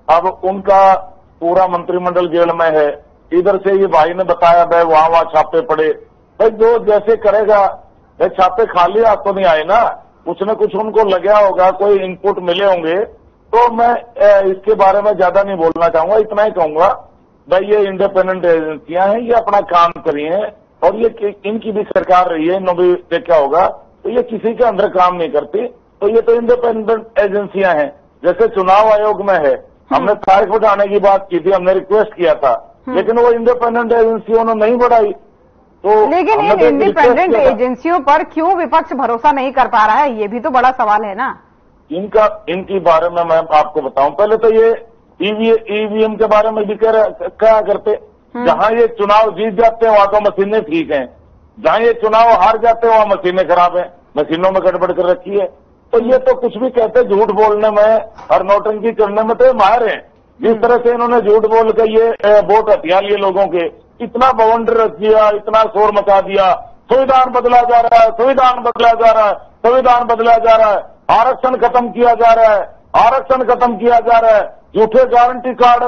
अब उनका पूरा मंत्रिमंडल जेल में है, इधर से ये भाई ने बताया भाई वहां छापे पड़े, भाई जो जैसे करेगा, भाई छापे खाली हाथ तो नहीं आए ना, कुछ न कुछ उनको लगा होगा, कोई इनपुट मिले होंगे। तो मैं इसके बारे में ज्यादा नहीं बोलना चाहूंगा, इतना ही कहूंगा भाई ये इंडिपेंडेंट एजेंसियां हैं, ये अपना काम करी हैं, और ये इनकी भी सरकार रही है, इन्होंने भी देखा होगा, तो ये किसी के अंदर काम नहीं करती, तो ये तो इंडिपेंडेंट एजेंसियां हैं। जैसे चुनाव आयोग में है, हमने तारीख उठाने की बात की थी, हमने रिक्वेस्ट किया था, लेकिन वो इंडिपेंडेंट एजेंसियों ने नहीं बढ़ाई। तो लेकिन इन इंडिपेंडेंट एजेंसियों पर क्यों विपक्ष भरोसा नहीं कर पा रहा है, ये भी तो बड़ा सवाल है ना। इनकी बारे में मैं आपको बताऊं, पहले तो ये ईवीएम के बारे में भी क्या करते, जहां ये चुनाव जीत जाते हैं वहां तो मशीनें ठीक हैं, जहां ये चुनाव हार जाते हैं वहां मशीनें खराब हैं, मशीनों में गड़बड़ कर रखी है। तो ये तो कुछ भी कहते, झूठ बोलने में और नौटंकी करने में तो माहिर हैं। जिस तरह से इन्होंने झूठ बोल के ये वोट हथिया लिए लोगों के, इतना बवंडर रख दिया, इतना शोर मचा दिया, संविधान बदला जा रहा है, संविधान बदला जा रहा है, संविधान बदला जा रहा है, आरक्षण खत्म किया जा रहा है, आरक्षण खत्म किया जा रहा है, झूठे गारंटी कार्ड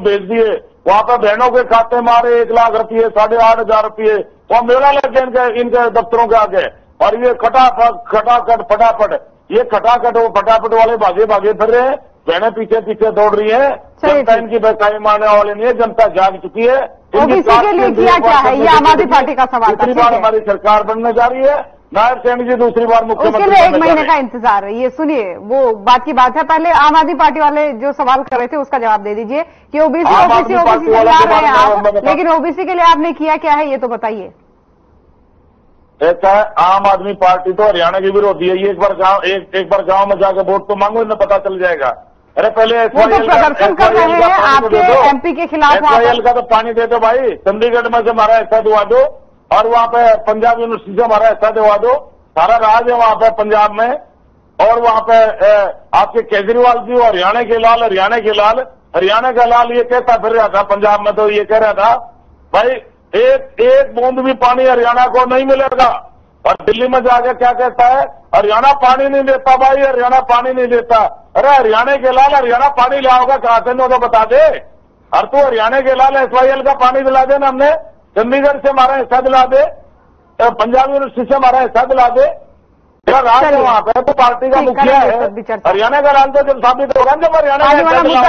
भेज दिए, वहां पर बहनों के खाते मारे 1 लाख रुपये, 8,500 रुपये, वहां मेला लग गया इनके दफ्तरों के आगे। और ये खटाखट फटाफट, ये खटाखट वो फटाफट वाले भागे फिर रहे हैं, बहने पीछे पीछे दौड़ रही है। जनता इनकी बहकाई मारने वाली नहीं है, जनता जाग चुकी है। ओबीसी के लिए किया क्या है, ये आम आदमी पार्टी का सवाल था। दूसरी बार हमारी सरकार बनने जा रही है, नायब सैनी जी दूसरी बार मुख्यमंत्री। उसके लिए 1 महीने का इंतजार है, ये सुनिए, वो बात की बात है। पहले आम आदमी पार्टी वाले जो सवाल कर रहे थे उसका जवाब दे दीजिए कि ओबीसी से लड़ रहे हैं आप, लेकिन ओबीसी के लिए आपने किया क्या है, ये तो बताइए। ऐसा है, आम आदमी पार्टी तो हरियाणा की विरोधी है, ये एक बार गांव में जाकर वोट तो मांगो, इन्हें पता चल जाएगा। अरे पहले वो तो प्रदर्शन कर रहे हैं आपके एमपी के खिलाफ, एसवाईएल का तो पानी दे दो भाई, चंडीगढ़ में से हमारा हिस्सा दिवा दो, और वहां पे पंजाब यूनिवर्सिटी से हमारा हिस्सा दिवा दो, सारा राज है वहां पे पंजाब में। और वहां पे आपके केजरीवाल जी हरियाणा के लाल, हरियाणा का लाल ये कहता फिर रहा था पंजाब में, तो ये कह रहा था भाई एक बूंद भी पानी हरियाणा को नहीं मिलेगा। और दिल्ली में जाकर क्या कहता है, हरियाणा पानी नहीं देता भाई, हरियाणा पानी नहीं देता। अरे हरियाणा के लाल, हरियाणा पानी लाओगा कहां से, तो बता दे। और तू हरियाणा के लाल एसवाईएल का पानी दिला दे ना, हमने चंडीगढ़ से हमारा हिस्सा दिला दे, पंजाब यूनिवर्सिटी से हमारा हिस्सा दिला दे। तेरा राज है वहां पे, तो पार्टी का मुखिया है। हरियाणा का लाल तो जब साबित होगा जब हरियाणा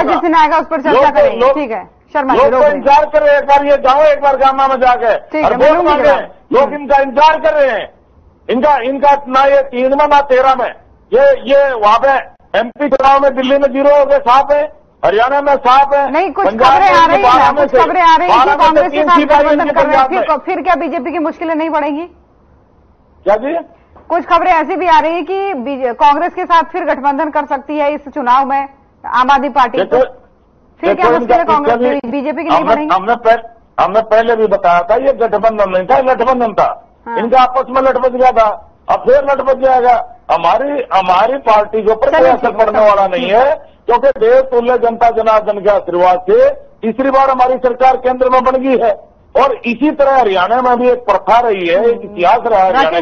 जिस दिन आएगा उस पर चर्चा करेंगे, ठीक है। शर्मा लोग तो इंतजार कर रहे हैं, एक बार ये जाओ, एक बार गामा में जाकर और वोट मांगे। लोग इनका इंतजार कर रहे हैं, इनका ना ये 3 में ना 13 में, ये वहां पे एमपी चुनाव में दिल्ली में 0 हो गए, साफ है, हरियाणा में साफ है। नहीं, कुछ खबरें आ रही है, कुछ खबरें आ रही है कि कांग्रेस के साथ गठबंधन कर रहे हैं, फिर क्या बीजेपी की मुश्किलें नहीं बढ़ेंगी? क्या जी? कुछ खबरें ऐसी भी आ रही है कि कांग्रेस के साथ फिर गठबंधन कर सकती है इस चुनाव में आम आदमी पार्टी, तो फिर क्या मुश्किलें कांग्रेस बीजेपी की नहीं बढ़ेंगी? हमने पहले भी बताया था, ये गठबंधन नहीं था, गठबंधन था। इनका आपस में लट बच गया था, अब फिर लट बच जाएगा। हमारी पार्टी के ऊपर कोई असर पड़ने वाला नहीं है, क्योंकि देवतुल्य जनता जनार्दन के आशीर्वाद से तीसरी बार हमारी सरकार केंद्र में बन गई है। और इसी तरह हरियाणा में भी एक प्रथा रही है, एक इतिहास रहा है हरियाणा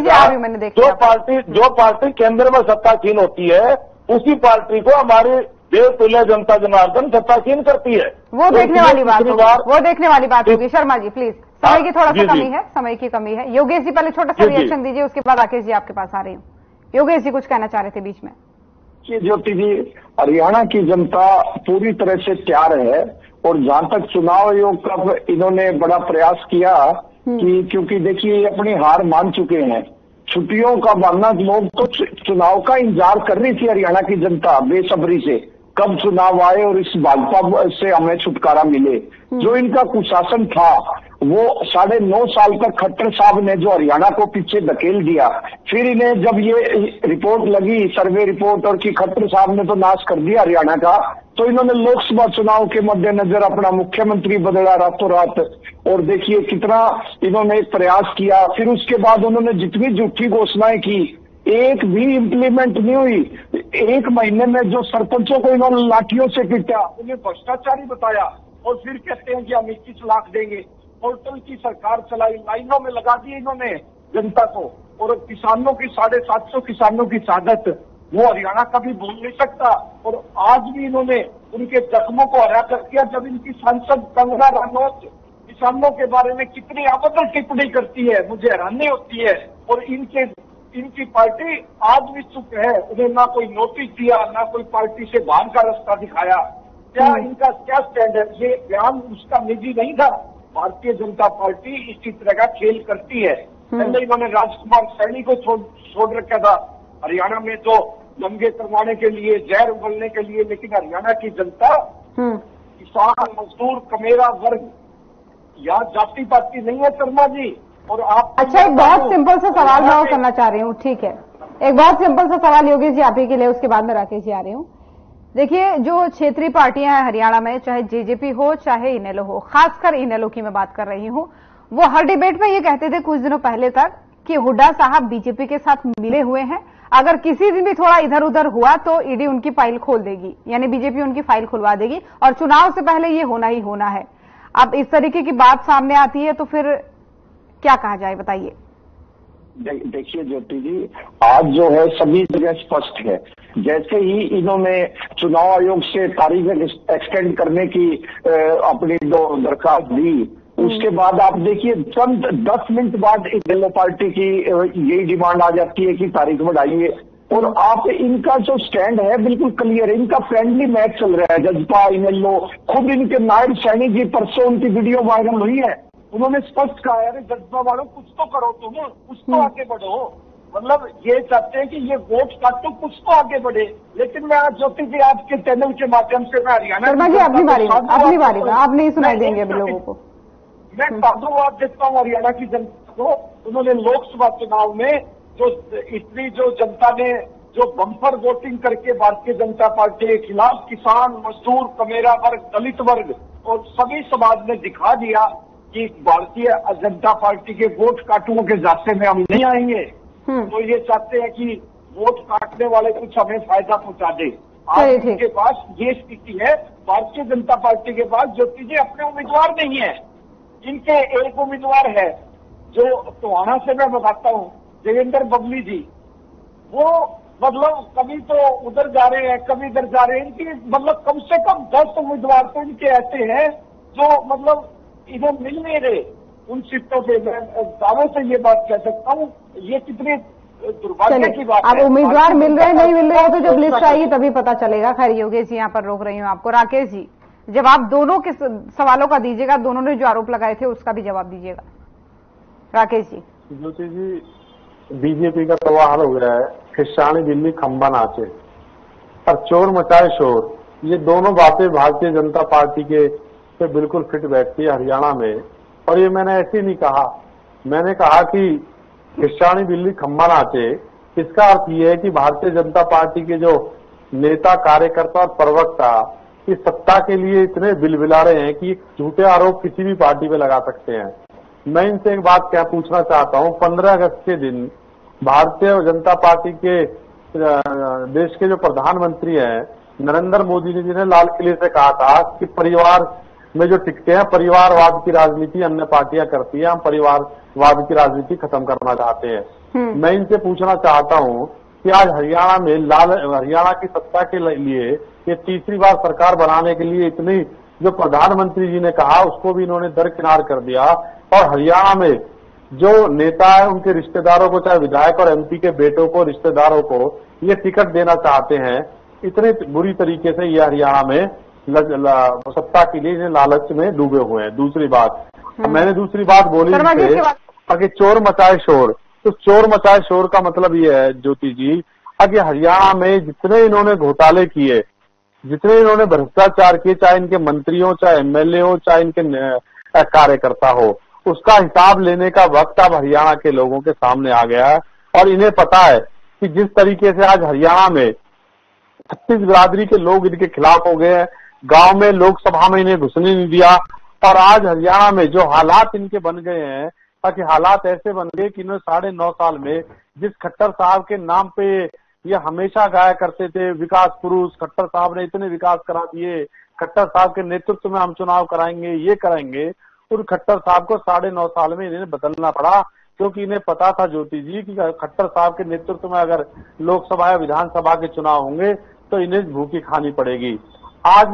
का। जो पार्टी केंद्र में सत्तासीन होती है, उसी पार्टी को हमारी देवतुल्य जनता जनार्दन सत्तासीन करती है। वो देखने वाली बात होगी। शर्मा जी प्लीज, समय की थोड़ा सा कमी है, समय की कमी है। योगेश जी पहले छोटा सा रिएक्शन दीजिए, उसके बाद राकेश जी आपके पास आ रही हूँ। योगेश जी कुछ कहना चाह रहे थे बीच में। ज्योति जी, हरियाणा की जनता पूरी तरह से तैयार है, और जहां तक चुनाव आयोग का इन्होंने बड़ा प्रयास किया कि, क्योंकि देखिए अपनी हार मान चुके हैं, छुट्टियों का बहाना लोग तो चुनाव का इंतजार कर रही थी हरियाणा की जनता बेसब्री से, कब चुनाव आए और इस भाजपा से हमें छुटकारा मिले। जो इनका कुशासन था वो 9.5 साल तक खट्टर साहब ने जो हरियाणा को पीछे धकेल दिया, फिर इन्हें जब ये रिपोर्ट लगी, सर्वे रिपोर्ट, और कि खट्टर साहब ने तो नाश कर दिया हरियाणा का, तो इन्होंने लोकसभा चुनाव के मद्देनजर अपना मुख्यमंत्री बदला रातों रात, और देखिए कितना इन्होंने एक प्रयास किया। फिर उसके बाद उन्होंने जितनी झूठी घोषणाएं की, एक भी इम्प्लीमेंट नहीं हुई। 1 महीने में जो सरपंचों को इन्होंने लाठियों से पीटा, उन्हें भ्रष्टाचारी बताया, और फिर कहते हैं कि हम 21 लाख देंगे। पोर्टल की सरकार चलाई, लाइनों में लगा दी इन्होंने जनता को, और किसानों की 750 किसानों की शहादत वो हरियाणा कभी भूल नहीं सकता। और आज भी इन्होंने उनके जख्मों को हरा कर दिया, जब इनकी सांसद कंगना रनौत किसानों के बारे में कितनी अभद्र टिप्पणी करती है, मुझे हैरानी होती है। और इनकी पार्टी आज भी चुप है, उन्हें ना कोई नोटिस दिया, ना कोई पार्टी से बाहर का रास्ता दिखाया। इनका क्या स्टैंड है? ये बयान उसका निजी नहीं था। भारतीय जनता पार्टी इसी तरह का खेल करती है। पहले इन्होंने राजकुमार सैनी को छोड़ रखा था हरियाणा में, जो दंगे करवाने के लिए, जहर उगलने के लिए, लेकिन हरियाणा की जनता, किसान, मजदूर, कमेरा वर्ग, यहाँ जाति पाति नहीं है शर्मा जी। और आप अच्छा, एक बहुत सिंपल सा सवाल मैं करना चाह रही हूँ, ठीक है, एक बहुत सिंपल सा सवाल योगेश जी आप ही के लिए, उसके बाद में राकेश जी आ रही हूँ। देखिए, जो क्षेत्रीय पार्टियां हैं हरियाणा में, चाहे जेजेपी हो चाहे इनेलो हो, खासकर इनेलो की मैं बात कर रही हूं, वो हर डिबेट में ये कहते थे कुछ दिनों पहले तक कि हुड्डा साहब बीजेपी के साथ मिले हुए हैं, अगर किसी दिन भी थोड़ा इधर उधर हुआ तो ईडी उनकी फाइल खोल देगी, यानी बीजेपी उनकी फाइल खुलवा देगी, और चुनाव से पहले ये होना ही होना है। अब इस तरीके की बात सामने आती है तो फिर क्या कहा जाए, बताइए। देखिए ज्योति जी, आज जो है सभी जगह स्पष्ट है। जैसे ही इन्होंने चुनाव आयोग से तारीख एक्सटेंड करने की अपनी दरखास्त दी, उसके बाद आप देखिए तुरंत 10 मिनट बाद इनेलो पार्टी की यही डिमांड आ जाती है कि तारीख बढ़ाइए। और आप इनका जो स्टैंड है बिल्कुल क्लियर है, इनका फ्रेंडली मैच चल रहा है जजपा इनेलो। खुद इनके नायब सैनी जी, परसों उनकी वीडियो वायरल हुई है, उन्होंने स्पष्ट कहा है, अरे जज्बा वालों कुछ तो करो, तुम कुछ तो आगे बढ़ो। मतलब ये चाहते हैं कि ये वोट काटो, कुछ तो आगे बढ़े। लेकिन मैं आज ज्योति जी आपके चैनल के माध्यम से मैं हरियाणा शर्मा जी अपनी बारी आप नहीं सुनाई देंगे अभी लोगों को। मैं साधुवाद देता हूँ हरियाणा की जनता को। उन्होंने लोकसभा चुनाव में जो जनता ने जो बम्पर वोटिंग करके भारतीय जनता पार्टी के खिलाफ किसान, मजदूर, कमेरा वर्ग, दलित वर्ग और सभी समाज ने दिखा दिया कि भारतीय जनता पार्टी के वोट काटुओं के जाते में हम नहीं आएंगे। तो ये चाहते हैं कि वोट काटने वाले कुछ हमें फायदा पहुंचा दे। आज इनके पास ये स्थिति है, भारतीय जनता पार्टी के पास ज्योति जी अपने उम्मीदवार नहीं है। इनके एक उम्मीदवार है जो टोहाना से मैं बताता हूँ, देवेंद्र बबली जी। वो मतलब कभी तो उधर जा रहे हैं, कभी इधर जा रहे हैं। इनकी मतलब कम से कम 10 उम्मीदवार तो इनके ऐसे हैं जो मतलब इन्हें मिल नहीं रहे उन सीटों पे। मैं दावों से ये बात कह सकता हूँ, ये कितनी दुर्भाग्य की बात है। अब उम्मीदवार मिल रहे नहीं मिल रहे हो तो जब लिस्ट आएगी तभी पता चलेगा। खैर योगेश जी यहाँ पर रोक रही हूँ आपको। राकेश जी, जब आप दोनों के सवालों का दीजिएगा, दोनों ने जो आरोप लगाए थे उसका भी जवाब दीजिएगा। राकेश जी। ज्योति जी, बीजेपी का तबाह हो गया है, खिस्सानी दिल्ली खंबा नाचे और चोर मचाए शोर, ये दोनों बातें भारतीय जनता पार्टी के से बिल्कुल फिट बैठती है हरियाणा में। और ये मैंने ऐसे नहीं कहा, मैंने कहा कि खिस्सानी दिल्ली खंबा नाचे, इसका अर्थ ये है कि भारतीय जनता पार्टी के जो नेता, कार्यकर्ता और प्रवक्ता इस सत्ता के लिए इतने बिलबिला रहे हैं कि झूठे आरोप किसी भी पार्टी पे लगा सकते हैं। मैं इनसे एक बात क्या पूछना चाहता हूं, 15 अगस्त के दिन भारतीय जनता पार्टी के देश के जो प्रधानमंत्री हैं नरेंद्र मोदी जी ने लाल किले से कहा था कि परिवार में जो टिकते हैं, परिवारवाद की राजनीति अन्य पार्टियां करती है, हम परिवारवाद की राजनीति खत्म करना चाहते हैं। मैं इनसे पूछना चाहता हूं कि आज हरियाणा में हरियाणा की सत्ता के लिए ये तीसरी बार सरकार बनाने के लिए इतनी जो प्रधानमंत्री जी ने कहा उसको भी इन्होंने दरकिनार कर दिया, और हरियाणा में जो नेता है उनके रिश्तेदारों को, चाहे विधायक और एमपी के बेटों को, रिश्तेदारों को ये टिकट देना चाहते हैं। इतने बुरी तरीके से ये हरियाणा में सत्ता के लिए लालच में डूबे हुए हैं। दूसरी बात, मैंने दूसरी बात बोली कि चोर मचाए शोर, तो चोर मचाए शोर का मतलब ये है ज्योति जी कि हरियाणा में जितने इन्होंने घोटाले किए, जितने इन्होंने भ्रष्टाचार किए, चाहे इनके मंत्री हो, चाहे एमएलए हो, चाहे इनके कार्यकर्ता हो, उसका हिसाब लेने का वक्त अब हरियाणा के लोगों के सामने आ गया है। और इन्हें पता है कि जिस तरीके से आज हरियाणा में 36 बिरादरी के लोग इनके खिलाफ हो गए हैं, गांव में लोकसभा में इन्हें घुसने नहीं दिया, और आज हरियाणा में जो हालात इनके बन गए हैं, ताकि हालात ऐसे बन गए कि इन्होंने 9.5 साल में जिस खट्टर साहब के नाम पे ये हमेशा गाया करते थे विकास पुरुष, खट्टर साहब ने इतने विकास करा दिए, खट्टर साहब के नेतृत्व में हम चुनाव कराएंगे, ये कराएंगे, उन खट्टर साहब को 9.5 साल में इन्हें बदलना पड़ा, क्योंकि इन्हें पता था ज्योति जी कि खट्टर साहब के नेतृत्व में अगर लोकसभा या विधानसभा के चुनाव होंगे तो इन्हें भूखी खानी पड़ेगी। आज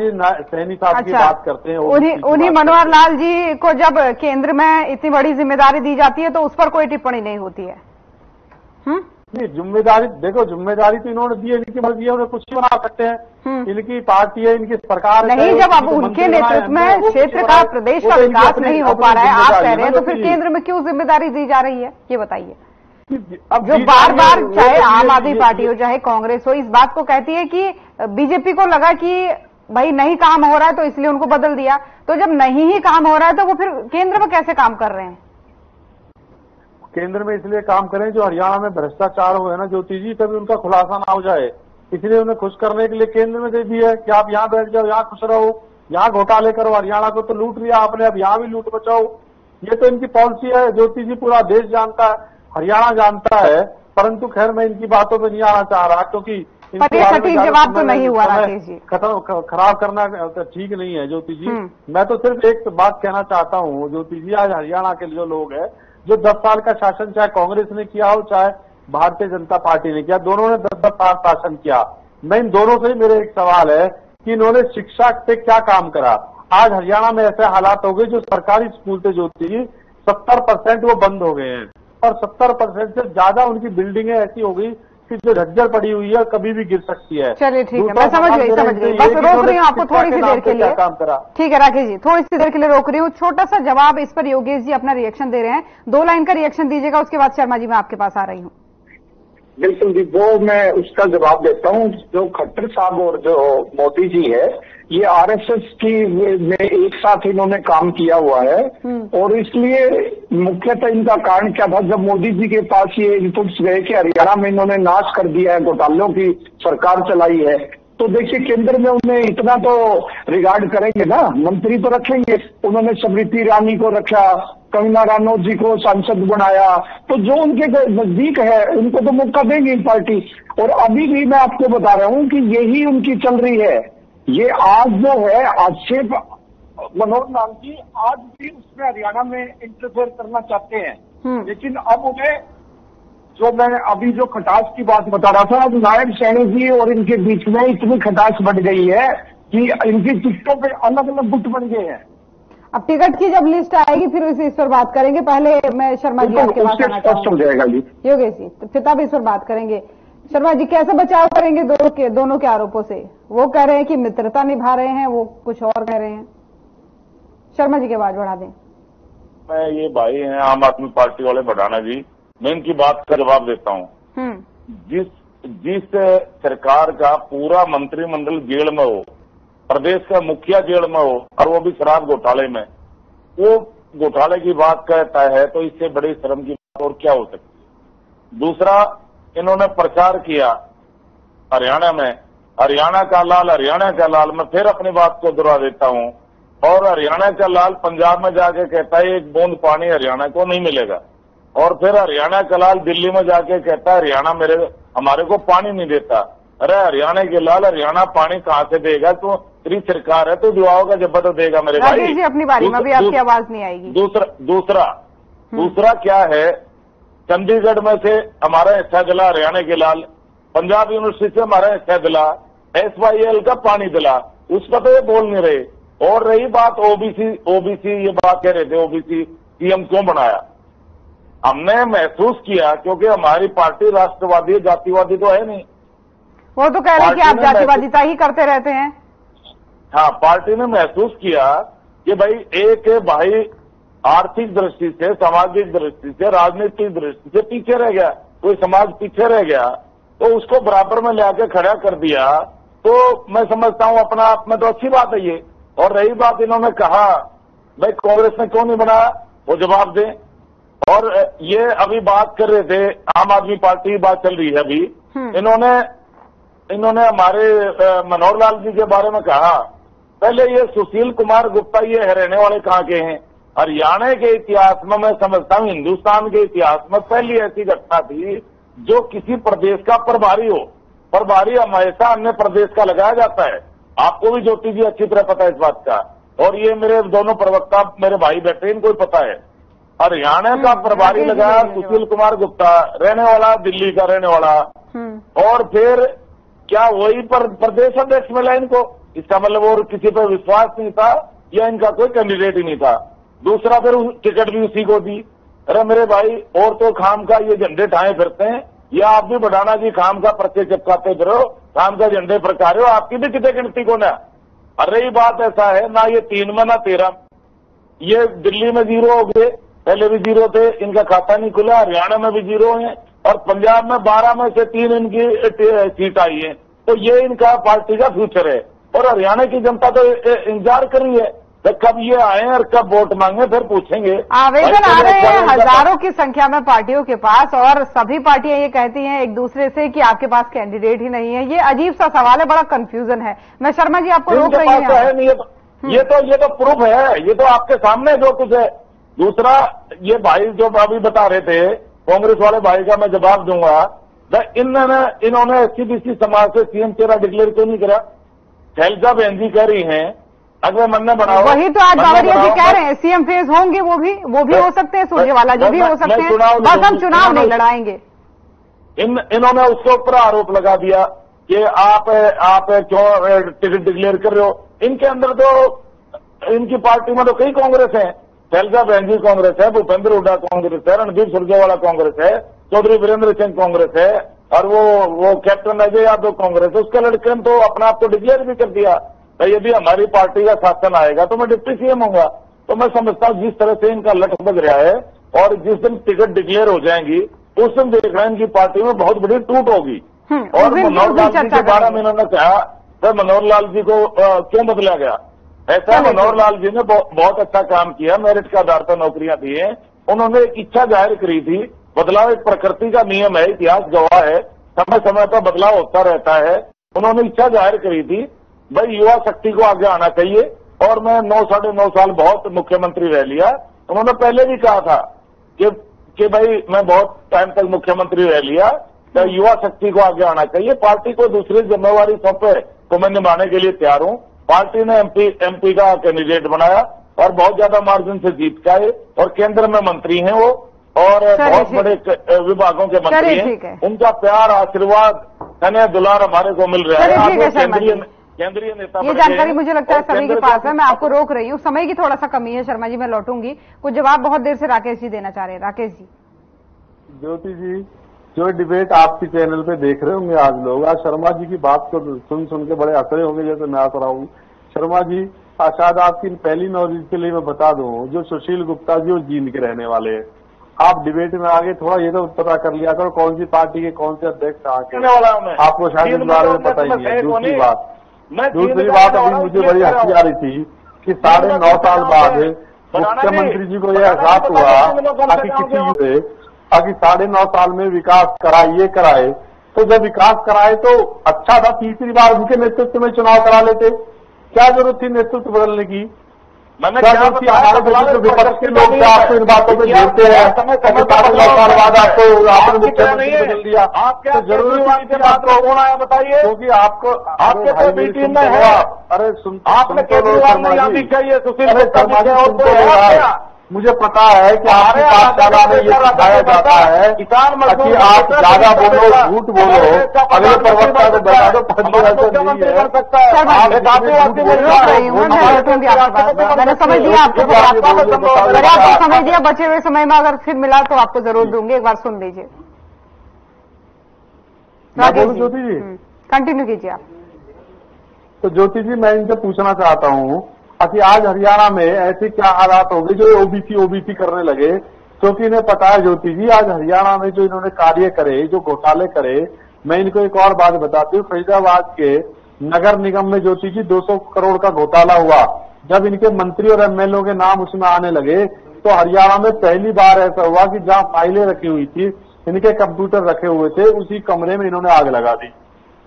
सैनी साहब की बात करते हैं, उन्हीं मनोहर लाल जी को जब केंद्र में इतनी बड़ी जिम्मेदारी दी जाती है तो उस पर कोई टिप्पणी नहीं होती है। नहीं, जिम्मेदारी देखो, जिम्मेदारी तो इन्होंने दी है, इनकी मर्जी है, उन्हें कुछ भी बना सकते हैं, इनकी पार्टी है, इनकी सरकार है। नहीं, जब अब उनके नेतृत्व में क्षेत्र का, प्रदेश का विकास नहीं हो पा रहा है, आप कह रहे हैं, तो फिर केंद्र में क्यों जिम्मेदारी दी जा रही है, ये बताइए। अब जो बार बार चाहे आम आदमी पार्टी हो चाहे कांग्रेस हो, इस बात को कहती है कि बीजेपी को लगा कि भाई नहीं काम हो रहा है तो इसलिए उनको बदल दिया, तो जब नहीं ही काम हो रहा है तो वो फिर केंद्र में कैसे काम कर रहे हैं? केंद्र में इसलिए काम करें जो हरियाणा में भ्रष्टाचार हुए ना ज्योति जी, कभी उनका खुलासा ना हो जाए, इसलिए उन्हें खुश करने के लिए केंद्र में दे दी है कि आप यहाँ बैठ जाओ, यहाँ खुश रहो, यहाँ घोटाले करो, हरियाणा को तो लूट लिया आपने, अब यहाँ भी लूट बचाओ। ये तो इनकी पॉलिसी है ज्योति जी, पूरा देश जानता है, हरियाणा जानता है, परंतु खैर मैं इनकी बातों पर नहीं आना चाह रहा, क्योंकि सटीक जवाब तो नहीं हुआ राकेश जी, खराब करना ठीक नहीं है ज्योति जी। मैं तो सिर्फ एक बात कहना चाहता हूँ ज्योति जी, आज हरियाणा के जो लोग हैं, जो 10 साल का शासन चाहे कांग्रेस ने किया हो चाहे भारतीय जनता पार्टी ने किया, दोनों ने 10-10 साल शासन किया। मैं इन दोनों से मेरे एक सवाल है कि इन्होंने शिक्षा पे क्या काम करा। आज हरियाणा में ऐसे हालात हो गए जो सरकारी स्कूल थे ज्योति जी, 70% वो बंद हो गए हैं, और 70% से ज्यादा उनकी बिल्डिंगें ऐसी हो गई कि जो झज्जर पड़ी हुई है कभी भी गिर सकती है। चलिए ठीक है, मैं समझ गई बस रोक रही हूँ आपको थोड़ी सी देर के लिए। काम करा, ठीक है राकेश जी, थोड़ी सी देर के लिए रोक रही हूँ। छोटा सा जवाब इस पर योगेश जी अपना रिएक्शन दे रहे हैं, 2 लाइन का रिएक्शन दीजिएगा, उसके बाद शर्मा जी मैं आपके पास आ रही हूँ। बिल्कुल जी, वो मैं उसका जवाब देता हूँ। जो खट्टर साहब और जो मोदी जी है, ये आरएसएस की में एक साथ इन्होंने काम किया हुआ है, और इसलिए मुख्यतः इनका कारण क्या था, जब मोदी जी के पास ये इनपुट्स गए कि हरियाणा में इन्होंने नाश कर दिया है, घोटालों की सरकार चलाई है, तो देखिए केंद्र में उन्हें इतना तो रिगार्ड करेंगे ना, मंत्री तो रखेंगे। उन्होंने स्मृति ईरानी को रखा, कंगना रनौत जी को सांसद बनाया, तो जो उनके नजदीक है उनको तो मौका देंगे पार्टी। और अभी भी मैं आपको बता रहा हूं कि यही उनकी चल रही है। ये आज जो है आक्षेप मनोहर लाल जी आज भी उसमें हरियाणा में इंटरफेयर करना चाहते हैं, लेकिन अब उन्हें जो मैं अभी जो खटास की बात बता रहा था, अब नायब सैनी जी और इनके बीच में इतनी खटास बढ़ गई है कि इनकी टिकटों पे अलग अलग गुट बन गए हैं। अब टिकट की जब लिस्ट आएगी फिर इस पर बात करेंगे। पहले मैं शर्मा जी आपके पास आना स्पष्ट हो जाएगा जी योगेश जी, तो फिर तब इस पर बात करेंगे। शर्मा जी कैसे बचाव करेंगे दोनों के आरोपों से? वो कह रहे हैं कि मित्रता निभा रहे हैं, वो कुछ और कह रहे हैं। शर्मा जी की आवाज बढ़ा दें। मैं ये भाई हैं आम आदमी पार्टी वाले बढ़ाना जी, मैं इनकी बात का जवाब देता हूँ। जिस सरकार का पूरा मंत्रिमंडल जेल में हो, प्रदेश का मुखिया जेल में हो, और वो भी शराब घोटाले में, वो घोटाले की बात कहता है, तो इससे बड़ी शर्म की बात और क्या हो सकती। दूसरा, इन्होंने प्रचार किया हरियाणा में, हरियाणा का लाल, हरियाणा का लाल। मैं फिर अपनी बात को दोहरा देता हूँ, और हरियाणा का लाल पंजाब में जाके कहता है एक बूंद पानी हरियाणा को नहीं मिलेगा, और फिर हरियाणा का लाल दिल्ली में जाके कहता है हरियाणा हमारे को पानी नहीं देता। अरे हरियाणा के लाल, हरियाणा पानी कहाँ से देगा? तो तेरी सरकार है, तो दुआओं का जब तो देगा मेरे भाई। राकेश जी अपनी बारी में भी आपकी आवाज नहीं आएगी। दूसरा क्या है, चंडीगढ़ में से हमारा हिस्सा दिला हरियाणा के लाल, पंजाब यूनिवर्सिटी से हमारा हिस्सा दिला, SYL का पानी दिला, उस पर तो ये बोल नहीं रहे। और रही बात ओबीसी ये बात कह रहे थे ओबीसी सीएम क्यों बनाया? हमने महसूस किया क्योंकि हमारी पार्टी राष्ट्रवादी जातिवादी तो है नहीं। वो तो कह रहे कि आप जातिवादिता ही करते रहते हैं। हाँ, पार्टी ने महसूस किया कि भाई एक भाई आर्थिक दृष्टि से, सामाजिक दृष्टि से, राजनीतिक दृष्टि से पीछे रह गया, कोई समाज पीछे रह गया, तो उसको बराबर में लेके खड़ा कर दिया। तो मैं समझता हूं अपना आप में तो अच्छी बात है ये। और रही बात इन्होंने कहा भाई कांग्रेस ने क्यों नहीं बनाया, वो जवाब दें। और ये अभी बात कर रहे थे, आम आदमी पार्टी की बात चल रही है अभी, इन्होंने हमारे मनोहर लाल जी के बारे में कहा। पहले ये सुशील कुमार गुप्ता ये रहने वाले कहाँ के हैं? हरियाणा के इतिहास में मैं समझता हूं, हिंदुस्तान के इतिहास में पहली ऐसी घटना थी जो किसी प्रदेश का प्रभारी हो। प्रभारी हमेशा अन्य प्रदेश का लगाया जाता है। आपको भी ज्योति जी अच्छी तरह पता है इस बात का, और ये मेरे दोनों प्रवक्ता मेरे भाई बैठे, इनको पता है। हरियाणा का प्रभारी लगाया सुशील कुमार गुप्ता, रहने वाला दिल्ली का रहने वाला। और फिर क्या वही प्रदेश अध्यक्ष मिला इनको? इसका मतलब और किसी पर विश्वास नहीं था या इनका कोई कैंडिडेट ही नहीं था। दूसरा फिर टिकट भी उसी को दी। अरे मेरे भाई, और तो खाम का ये झंडे ठाए फिरते हैं, या आप भी बढ़ाना जी खाम का पर्चे चिपकाते फिरो, खाम का झंडे फरका रहे हो, आपकी भी कितने गिनती को ना। अरे ये बात ऐसा है ना, ये 3 में ना 13, ये दिल्ली में 0 हो गए, पहले भी 0 थे, इनका खाता नहीं खुला। हरियाणा में भी 0 है, और पंजाब में 12 में से 3 इनकी सीट आई है। तो ये इनका पार्टी का फ्यूचर है। और हरियाणा की जनता तो इंतजार कर रही है कब ये आए और कब वोट मांगे, फिर पूछेंगे। आवेदन आ रहे हैं हजारों की संख्या में पार्टियों के पास, और सभी पार्टियां ये कहती हैं एक दूसरे से कि आपके पास कैंडिडेट ही नहीं है। ये अजीब सा सवाल है, बड़ा कंफ्यूजन है। मैं शर्मा जी आपको रोक रही हूं। ये तो प्रूफ है, ये तो आपके सामने जो कुछ है। दूसरा, ये भाई जो अभी बता रहे थे कांग्रेस वाले भाई का मैं जवाब दूंगा। इन्होंने SC/BC समाज से सीएम चेहरा डिक्लेयर क्यों नहीं करा? शैलजा बहन जी कह रही हैं अगर मन में बनाओ, वही तो आज बावरिया जी कह रहे हैं सीएम फेज होंगे, वो भी हो सकते हैं, सुरजेवाला जी भी हो सकते हैं, बस हम चुनाव नहीं लड़ाएंगे। इन्होंने उसके ऊपर आरोप लगा दिया कि आप क्यों टिकट डिक्लेयर कर रहे हो। इनके अंदर तो इनकी पार्टी में तो कई कांग्रेस है। शैलजा बहन जी कांग्रेस है, भूपेंद्र हुड्डा कांग्रेस है, रणदीप सुरजेवाला कांग्रेस है, चौधरी वीरेंद्र सिंह कांग्रेस है, और वो कैप्टन अजय यादव कांग्रेस है। उसके लड़के ने तो अपने आप को डिक्लेयर भी कर दिया भाई यदि हमारी पार्टी का शासन आएगा तो मैं डिप्टी सीएम होऊंगा। तो मैं समझता हूं जिस तरह से इनका लट बज रहा है, और जिस दिन टिकट डिक्लेयर हो जाएंगी उस दिन देख रहे हैं इनकी पार्टी में बहुत बड़ी टूट होगी। और मनोहर लाल जी के बारे में इन्होंने कहा सर मनोहर लाल जी को क्यों बदला गया? ऐसा मनोहर लाल जी ने बहुत अच्छा काम किया, मेरिट के आधार पर नौकरियां दी हैं। उन्होंने एक इच्छा जाहिर करी थी। बदलाव एक प्रकृति का नियम है, इतिहास गवाह है, समय समय पर बदलाव होता रहता है। उन्होंने इच्छा जाहिर करी थी भाई युवा शक्ति को आगे आना चाहिए, और मैं 9 साढ़े 9 साल बहुत मुख्यमंत्री रह लिया। उन्होंने पहले भी कहा था कि भाई मैं बहुत टाइम तक मुख्यमंत्री रह लिया, तो युवा शक्ति को आगे आना चाहिए। पार्टी को दूसरी जिम्मेवारी सौंपे तो मैं निभाने के लिए तैयार हूं। पार्टी ने एमपी का कैंडिडेट बनाया और बहुत ज्यादा मार्जिन से जीत के आए, और केंद्र में मंत्री हैं वो, और बहुत बड़े विभागों के मंत्री हैं। उनका प्यार, आशीर्वाद, कन्या दुलार हमारे को मिल रहा है। केंद्रीय नेता ये जानकारी मुझे लगता है सभी के पास है। मैं आपको रोक रही हूँ, समय की थोड़ा सा कमी है। शर्मा जी मैं लौटूंगी, कुछ जवाब बहुत देर से राकेश जी देना चाह रहे हैं। राकेश जी। ज्योति जी, जो डिबेट आपके चैनल पे देख रहे होंगे आज लोग, आज शर्मा जी की बात को सुन के बड़े हंस रहे होंगे जैसे मैं हंस रहा हूँ। शर्मा जी, शायद आपकी पहली नॉलेज के लिए मैं बता दूं, जो सुशील गुप्ता जी और जींद के रहने वाले हैं, आप डिबेट में आगे थोड़ा ये तो पता कर लिया करो कौन सी पार्टी के कौन से अध्यक्ष आके, आपको शायद इस बारे में पता ही नहीं है। दूसरी बात अभी मुझे बड़ी हंसी आ रही थी कि 9.5 साल बाद मुख्यमंत्री जी को यह एहसास हुआ कि किसी ताकि 9.5 साल में विकास कराए, तो जब विकास कराए तो अच्छा था, तीसरी बार उनके नेतृत्व में चुनाव करा लेते। क्या जरूरत थी नेतृत्व बदलने की? मैंने क्या क्या बताया? हमारे देश के विपक्ष के लोग आपको इन बातों में घेरते हैं, साल बाद आपको आपने मुख्यमंत्री बदल दिया। आप क्या जरूरत के बात में कौन आया बताइए? क्योंकि आपको आपके तो मीटिंग में है। अरे आपने केजरीवाल नहीं आनी चाहिए, सुशील मुझे पता है कि आपकी पाठशाला में ये सिखाया जाता है कि आप ज्यादा बोलो, झूठ बोलो, अगले प्रवक्ता को बता दो। मैंने समझ दिया आपको समझ दिया। बचे हुए समय में अगर फिर मिला तो आपको जरूर दूंगी, एक बार सुन लीजिए। ज्योति जी कंटिन्यू कीजिए आप। तो ज्योति जी, मैं इनसे पूछना चाहता हूँ कि आज हरियाणा में ऐसे क्या हालात हो गए जो ओबीसी करने लगे, क्योंकि इन्हें पता है ज्योति जी, आज हरियाणा में जो इन्होंने कार्य करे, जो घोटाले करे। मैं इनको एक और बात बताती हूँ, फरीदाबाद के नगर निगम में ज्योति जी 200 करोड़ का घोटाला हुआ। जब इनके मंत्री और एमएलए के नाम उसमें आने लगे तो हरियाणा में पहली बार ऐसा हुआ कि जहां फाइलें रखी हुई थी, इनके कंप्यूटर रखे हुए थे, उसी कमरे में इन्होंने आग लगा दी।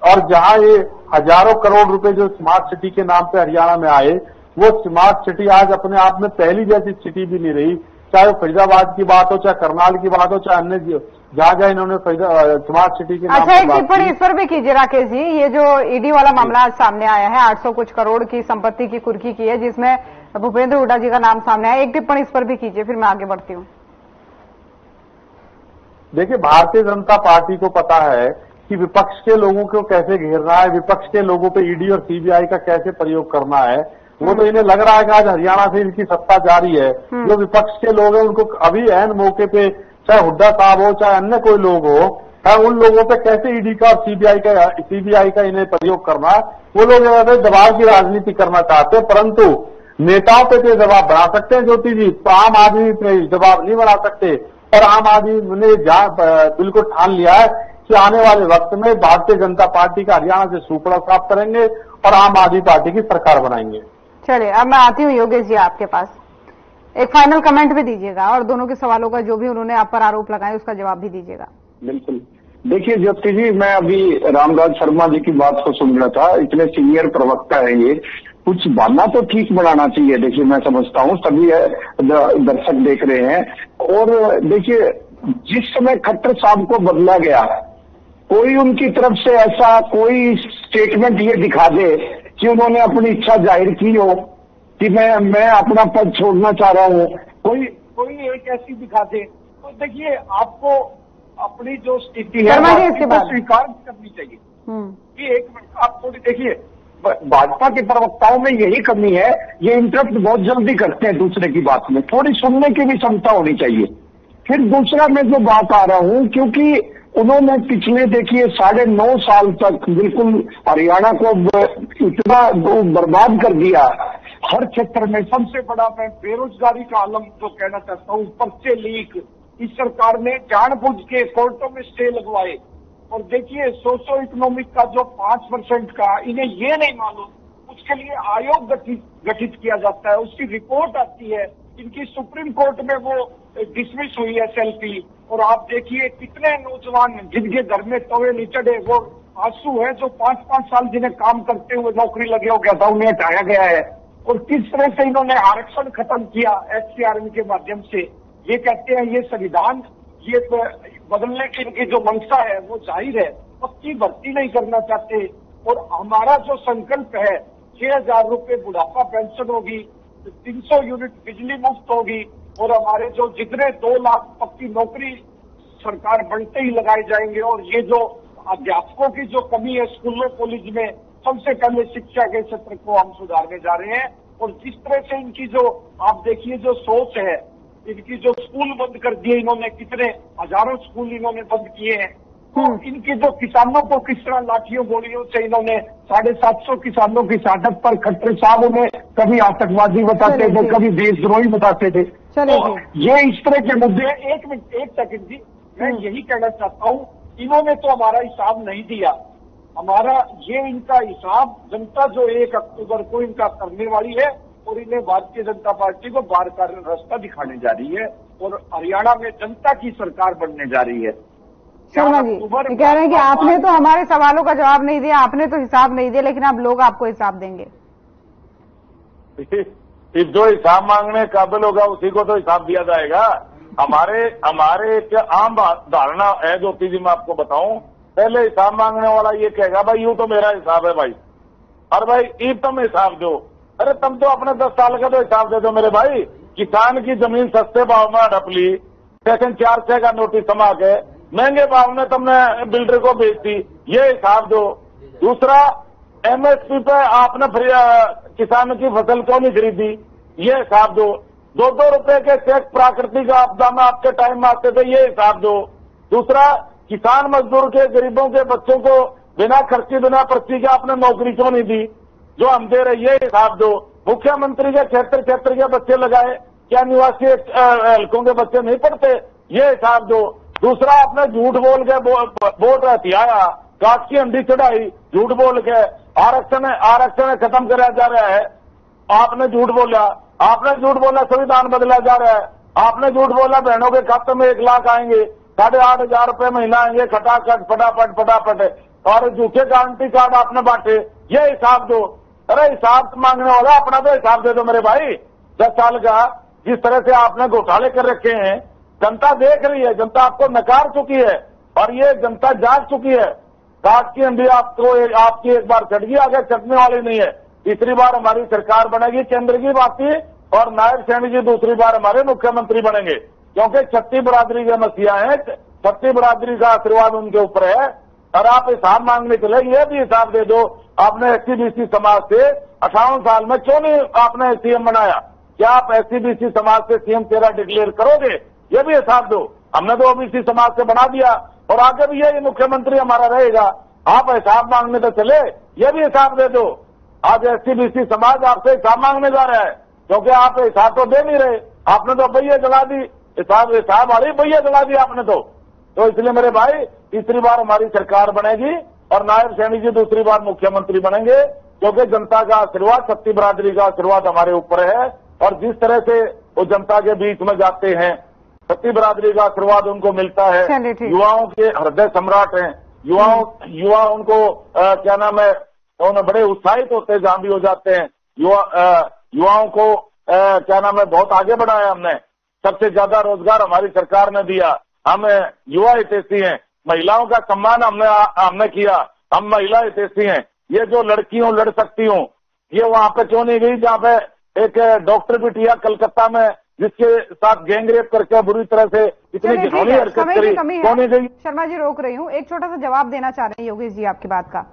और जहां ये हजारों करोड़ रुपए जो स्मार्ट सिटी के नाम पे हरियाणा में आए, वो स्मार्ट सिटी आज अपने आप में पहली जैसी सिटी भी नहीं रही। चाहे वो फरीदाबाद की बात हो, चाहे करनाल की बात हो, चाहे अन्य जहाँ जहाँ इन्होंने स्मार्ट सिटी के नाम। अच्छा, एक टिप्पणी इस पर भी कीजिए राकेश जी। ये जो ईडी वाला मामला आज सामने आया है, 800 कुछ करोड़ की संपत्ति की कुर्की की है, जिसमें भूपेंद्र हुड्डा जी का नाम सामने आया, एक टिप्पणी इस पर भी कीजिए, फिर मैं आगे बढ़ती हूँ। देखिए, भारतीय जनता पार्टी को पता है कि विपक्ष के लोगों को कैसे घेरना है, विपक्ष के लोगों पे ईडी और सीबीआई का कैसे प्रयोग करना है। वो तो इन्हें लग रहा है कि आज हरियाणा से इनकी सत्ता जारी है। जो विपक्ष के लोग हैं उनको अभी ऐन मौके पे, चाहे हुड्डा साहब हो, चाहे अन्य कोई लोग हो, उन लोगों पे कैसे ईडी का और सीबीआई का इन्हें प्रयोग करना है। वो लोग दबाव की राजनीति करना चाहते हैं, परंतु नेताओं पे तो दबाव बढ़ा सकते हैं ज्योति जी, तो आम आदमी पे दबाव नहीं बढ़ा सकते। और आम आदमी ने बिल्कुल ठान लिया है कि आने वाले वक्त में भारतीय जनता पार्टी का हरियाणा से सूपड़ा साफ करेंगे और आम आदमी पार्टी की सरकार बनाएंगे। चलिए, अब मैं आती हूँ योगेश जी आपके पास। एक फाइनल कमेंट भी दीजिएगा और दोनों के सवालों का जो भी उन्होंने आप पर आरोप लगाए उसका जवाब भी दीजिएगा। बिल्कुल। देखिए ज्योति जी, मैं अभी रामराज शर्मा जी की बात को सुन रहा था। इतने सीनियर प्रवक्ता है ये, कुछ बहाना तो ठीक बनाना चाहिए। देखिए, मैं समझता हूँ सभी दर्शक देख रहे हैं। और देखिए, जिस समय खट्टर साहब को बदला गया, कोई उनकी तरफ से ऐसा कोई स्टेटमेंट ये दिखा दे कि उन्होंने अपनी इच्छा जाहिर की हो कि मैं अपना पद छोड़ना चाह रहा हूँ, कोई एक ऐसी दिखा दे, तो देखिए आपको अपनी जो स्थिति है वो स्वीकार करनी चाहिए। कि एक मिनट आप थोड़ी देखिए, भाजपा के प्रवक्ताओं में यही कमी है, ये इंटरप्ट बहुत जल्दी करते हैं दूसरे की बात में, थोड़ी सुनने की भी क्षमता होनी चाहिए। फिर दूसरा मैं जो बात आ रहा हूँ, क्योंकि उन्होंने पिछले देखिए 9.5 साल तक बिल्कुल हरियाणा को इतना बर्बाद कर दिया हर क्षेत्र में। सबसे बड़ा मैं बेरोजगारी का आलम तो कहना चाहता हूँ, पर्चे लीक, इस सरकार ने जानबूझ के कोर्टों में स्टे लगवाए। और देखिए सोशो इकोनॉमिक का जो 5% का, इन्हें ये नहीं मालूम, उसके लिए आयोग गठित किया जाता है, उसकी रिपोर्ट आती है, इनकी सुप्रीम कोर्ट में वो डिसमिस हुई है सेल्फी। और आप देखिए कितने नौजवान जिनके घर में तवे नहीं चढ़े, वो आंसू है, जो 5-5 साल जिन्हें काम करते हुए नौकरी लगे हो गया था, उन्हें हटाया गया है। और किस तरह से इन्होंने आरक्षण खत्म किया एससीआरएम के माध्यम से। ये कहते हैं ये संविधान, ये बदलने की इनकी जो मंशा है वो जाहिर है, पक्की भर्ती नहीं करना चाहते। और हमारा जो संकल्प है 6,000 रुपए बुढ़ापा पेंशन होगी, 300 यूनिट बिजली मुफ्त होगी, और हमारे जो जितने 2 लाख पक्की नौकरी सरकार बनते ही लगाए जाएंगे। और ये जो अध्यापकों की जो कमी है स्कूलों कॉलेज में, सबसे पहले शिक्षा के क्षेत्र को हम सुधारने जा रहे हैं। और जिस तरह से इनकी जो आप देखिए जो सोच है, इनकी जो स्कूल बंद कर दिए इन्होंने, कितने हजारों स्कूल इन्होंने बंद किए हैं। तो इनकी जो किसानों को किस तरह लाठियों गोलियों से इन्होंने 750 किसानों की शहादत पर खट्टर साहब उन्हें कभी आतंकवादी बताते थे, कभी देशद्रोही बताते थे। तो ये इस तरह के मुद्दे। एक मिनट, एक सेकंड जी, मैं यही कहना चाहता हूँ, इन्होंने तो हमारा हिसाब नहीं दिया। हमारा ये इनका हिसाब जनता जो 1 अक्टूबर को इनका करने वाली है, और इन्हें भारतीय जनता पार्टी को बाहर का रास्ता दिखाने जा रही है, और हरियाणा में जनता की सरकार बनने जा रही है। शर्मा जी कह रहे हैं कि आपने तो हमारे सवालों का जवाब नहीं दिया, आपने तो हिसाब नहीं दिया, लेकिन अब लोग आपको हिसाब देंगे। जो हिसाब मांगने काबिल होगा उसी को तो हिसाब दिया जाएगा। हमारे एक आम धारणा है ज्योति जी, मैं आपको बताऊं, पहले हिसाब मांगने वाला ये कहेगा भाई यूं तो मेरा हिसाब है भाई, और भाई ई तुम हिसाब दो। अरे तुम तो अपने 10 साल का तो हिसाब दे दो मेरे भाई। किसान की जमीन सस्ते भाव में हड़प ली, सेक्शन 4(6) का नोटिस समा के महंगे भाव में तुमने बिल्डर को बेच दी, ये हिसाब दो। दूसरा, एमएसपी पे आपने किसानों की फसल क्यों नहीं खरीदी, ये हिसाब दो। 2-2 रुपए के चेक प्राकृतिक आपदा में आपके टाइम में आते थे, ये हिसाब दो। दूसरा, किसान मजदूर के गरीबों के बच्चों को बिना खर्ची बिना पर्ची के आपने नौकरी क्यों नहीं दी, जो हम दे रहे, ये हिसाब दो। मुख्यमंत्री के क्षेत्र के बच्चे लगाए, क्या निवासी हल्कों के बच्चे नहीं पढ़ते, ये हिसाब दो। दूसरा, आपने झूठ बोल के वोट हथियाया, काट की अंडी चढ़ाई, झूठ बोल के आरक्षण खत्म कराया जा रहा है, आपने झूठ बोला। आपने झूठ बोला संविधान बदला जा रहा है, आपने झूठ बोला बहनों के खाते में 1 लाख आएंगे, 8,500 रुपए महीना आएंगे, खटाखट फटाफट, और झूठे गारंटी कार्ड आपने बांटे, ये हिसाब दो। अरे हिसाब मांगने वाला अपना तो हिसाब दे दो मेरे भाई। 10 साल का जिस तरह से आपने घोटाले कर रखे हैं, जनता देख रही है, जनता आपको नकार चुकी है और ये जनता जाग चुकी है। काट की अंडी आपकी एक बार चढ़ गई, आगे चढ़ने वाली नहीं है। तीसरी बार हमारी सरकार बनेगी केंद्र की बात थी, और नायब सैनी जी दूसरी बार हमारे मुख्यमंत्री बनेंगे, क्योंकि छत्ती बरादरी के मसीहा है, छत्ती बरादरी का आशीर्वाद उनके ऊपर है। और आप हिसाब मांगने चले, ये भी हिसाब दे दो, आपने SC/BC समाज से 58 साल में क्यों नहीं आपने सीएम बनाया, क्या आप SC/BC समाज से सीएम चेहरा डिक्लेयर करोगे, ये भी हिसाब दो। हमने तो OBC समाज से बना दिया और आगे भी यही मुख्यमंत्री हमारा रहेगा। आप हिसाब मांगने तो चले, ये भी हिसाब दे दो। आज SC/BC समाज आपसे हिसाब मांगने जा रहा है, क्योंकि आप हिसाब तो दे नहीं रहे, आपने तो पहिए जला दी, हिसाब वाली पहिए जला दी आपने तो इसलिए मेरे भाई तीसरी बार हमारी सरकार बनेगी और नायब सैनी जी दूसरी बार मुख्यमंत्री बनेंगे, क्योंकि जनता का आशीर्वाद, छत्ती बरादरी का आशीर्वाद हमारे ऊपर है। और जिस तरह से वो जनता के बीच में जाते हैं, छत्ती बरादरी का आशीर्वाद उनको मिलता है। युवाओं के हृदय सम्राट हैं, युवा उनको क्या नाम है, उन्हें बड़े उत्साहित होते हैं, जहां भी हो जाते हैं। युवाओं को क्या नाम है, बहुत आगे बढ़ाया हमने। सबसे ज्यादा रोजगार हमारी सरकार ने दिया, हम युवा हितैषी हैं। महिलाओं का सम्मान हमने किया, हम महिला हितैषी हैं। ये जो लड़की हूं लड़ सकती हूं, ये वहां पे क्यों नहीं गई जहां पे एक डॉक्टर बिटिया कलकत्ता में जिसके साथ गैंगरेप करके बुरी तरह से इतनी घिनौनी हरकत करी, क्यों नहीं गई। शर्मा जी रोक रही हूँ, एक छोटा सा जवाब देना चाह रहे हैं योगेश जी आपकी बात का।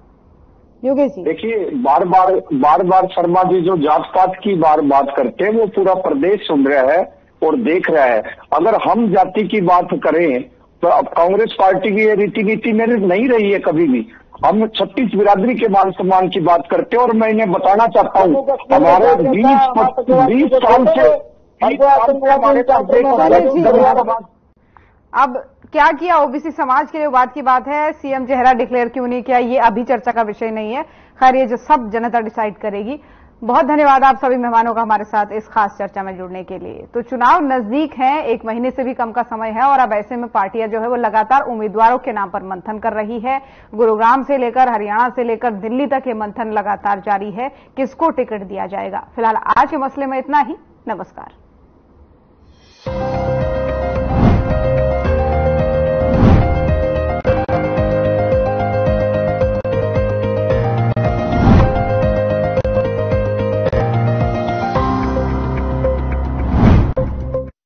योगेश जी देखिए, बार बार शर्मा जी जो जात पात की बात करते हैं, वो पूरा प्रदेश सुन रहा है और देख रहा है। अगर हम जाति की बात करें तो अब कांग्रेस पार्टी की ये रीति नीति मेरे नहीं रही है कभी भी। हम छत्तीस बिरादरी के मान सम्मान की बात करते हैं, और मैं इन्हें बताना चाहता हूँ, हमारे 20 साल से अब क्या किया ओबीसी समाज के लिए बात की बात है, सीएम चेहरा डिक्लेयर क्यों नहीं किया, ये अभी चर्चा का विषय नहीं है। खैर ये जो सब जनता डिसाइड करेगी। बहुत धन्यवाद आप सभी मेहमानों का हमारे साथ इस खास चर्चा में जुड़ने के लिए। तो चुनाव नजदीक हैं, 1 महीने से भी कम का समय है, और अब ऐसे में पार्टियां जो है वो लगातार उम्मीदवारों के नाम पर मंथन कर रही है। गुरुग्राम से लेकर हरियाणा से लेकर दिल्ली तक ये मंथन लगातार जारी है, किसको टिकट दिया जाएगा। फिलहाल आज के मसले में इतना ही। नमस्कार।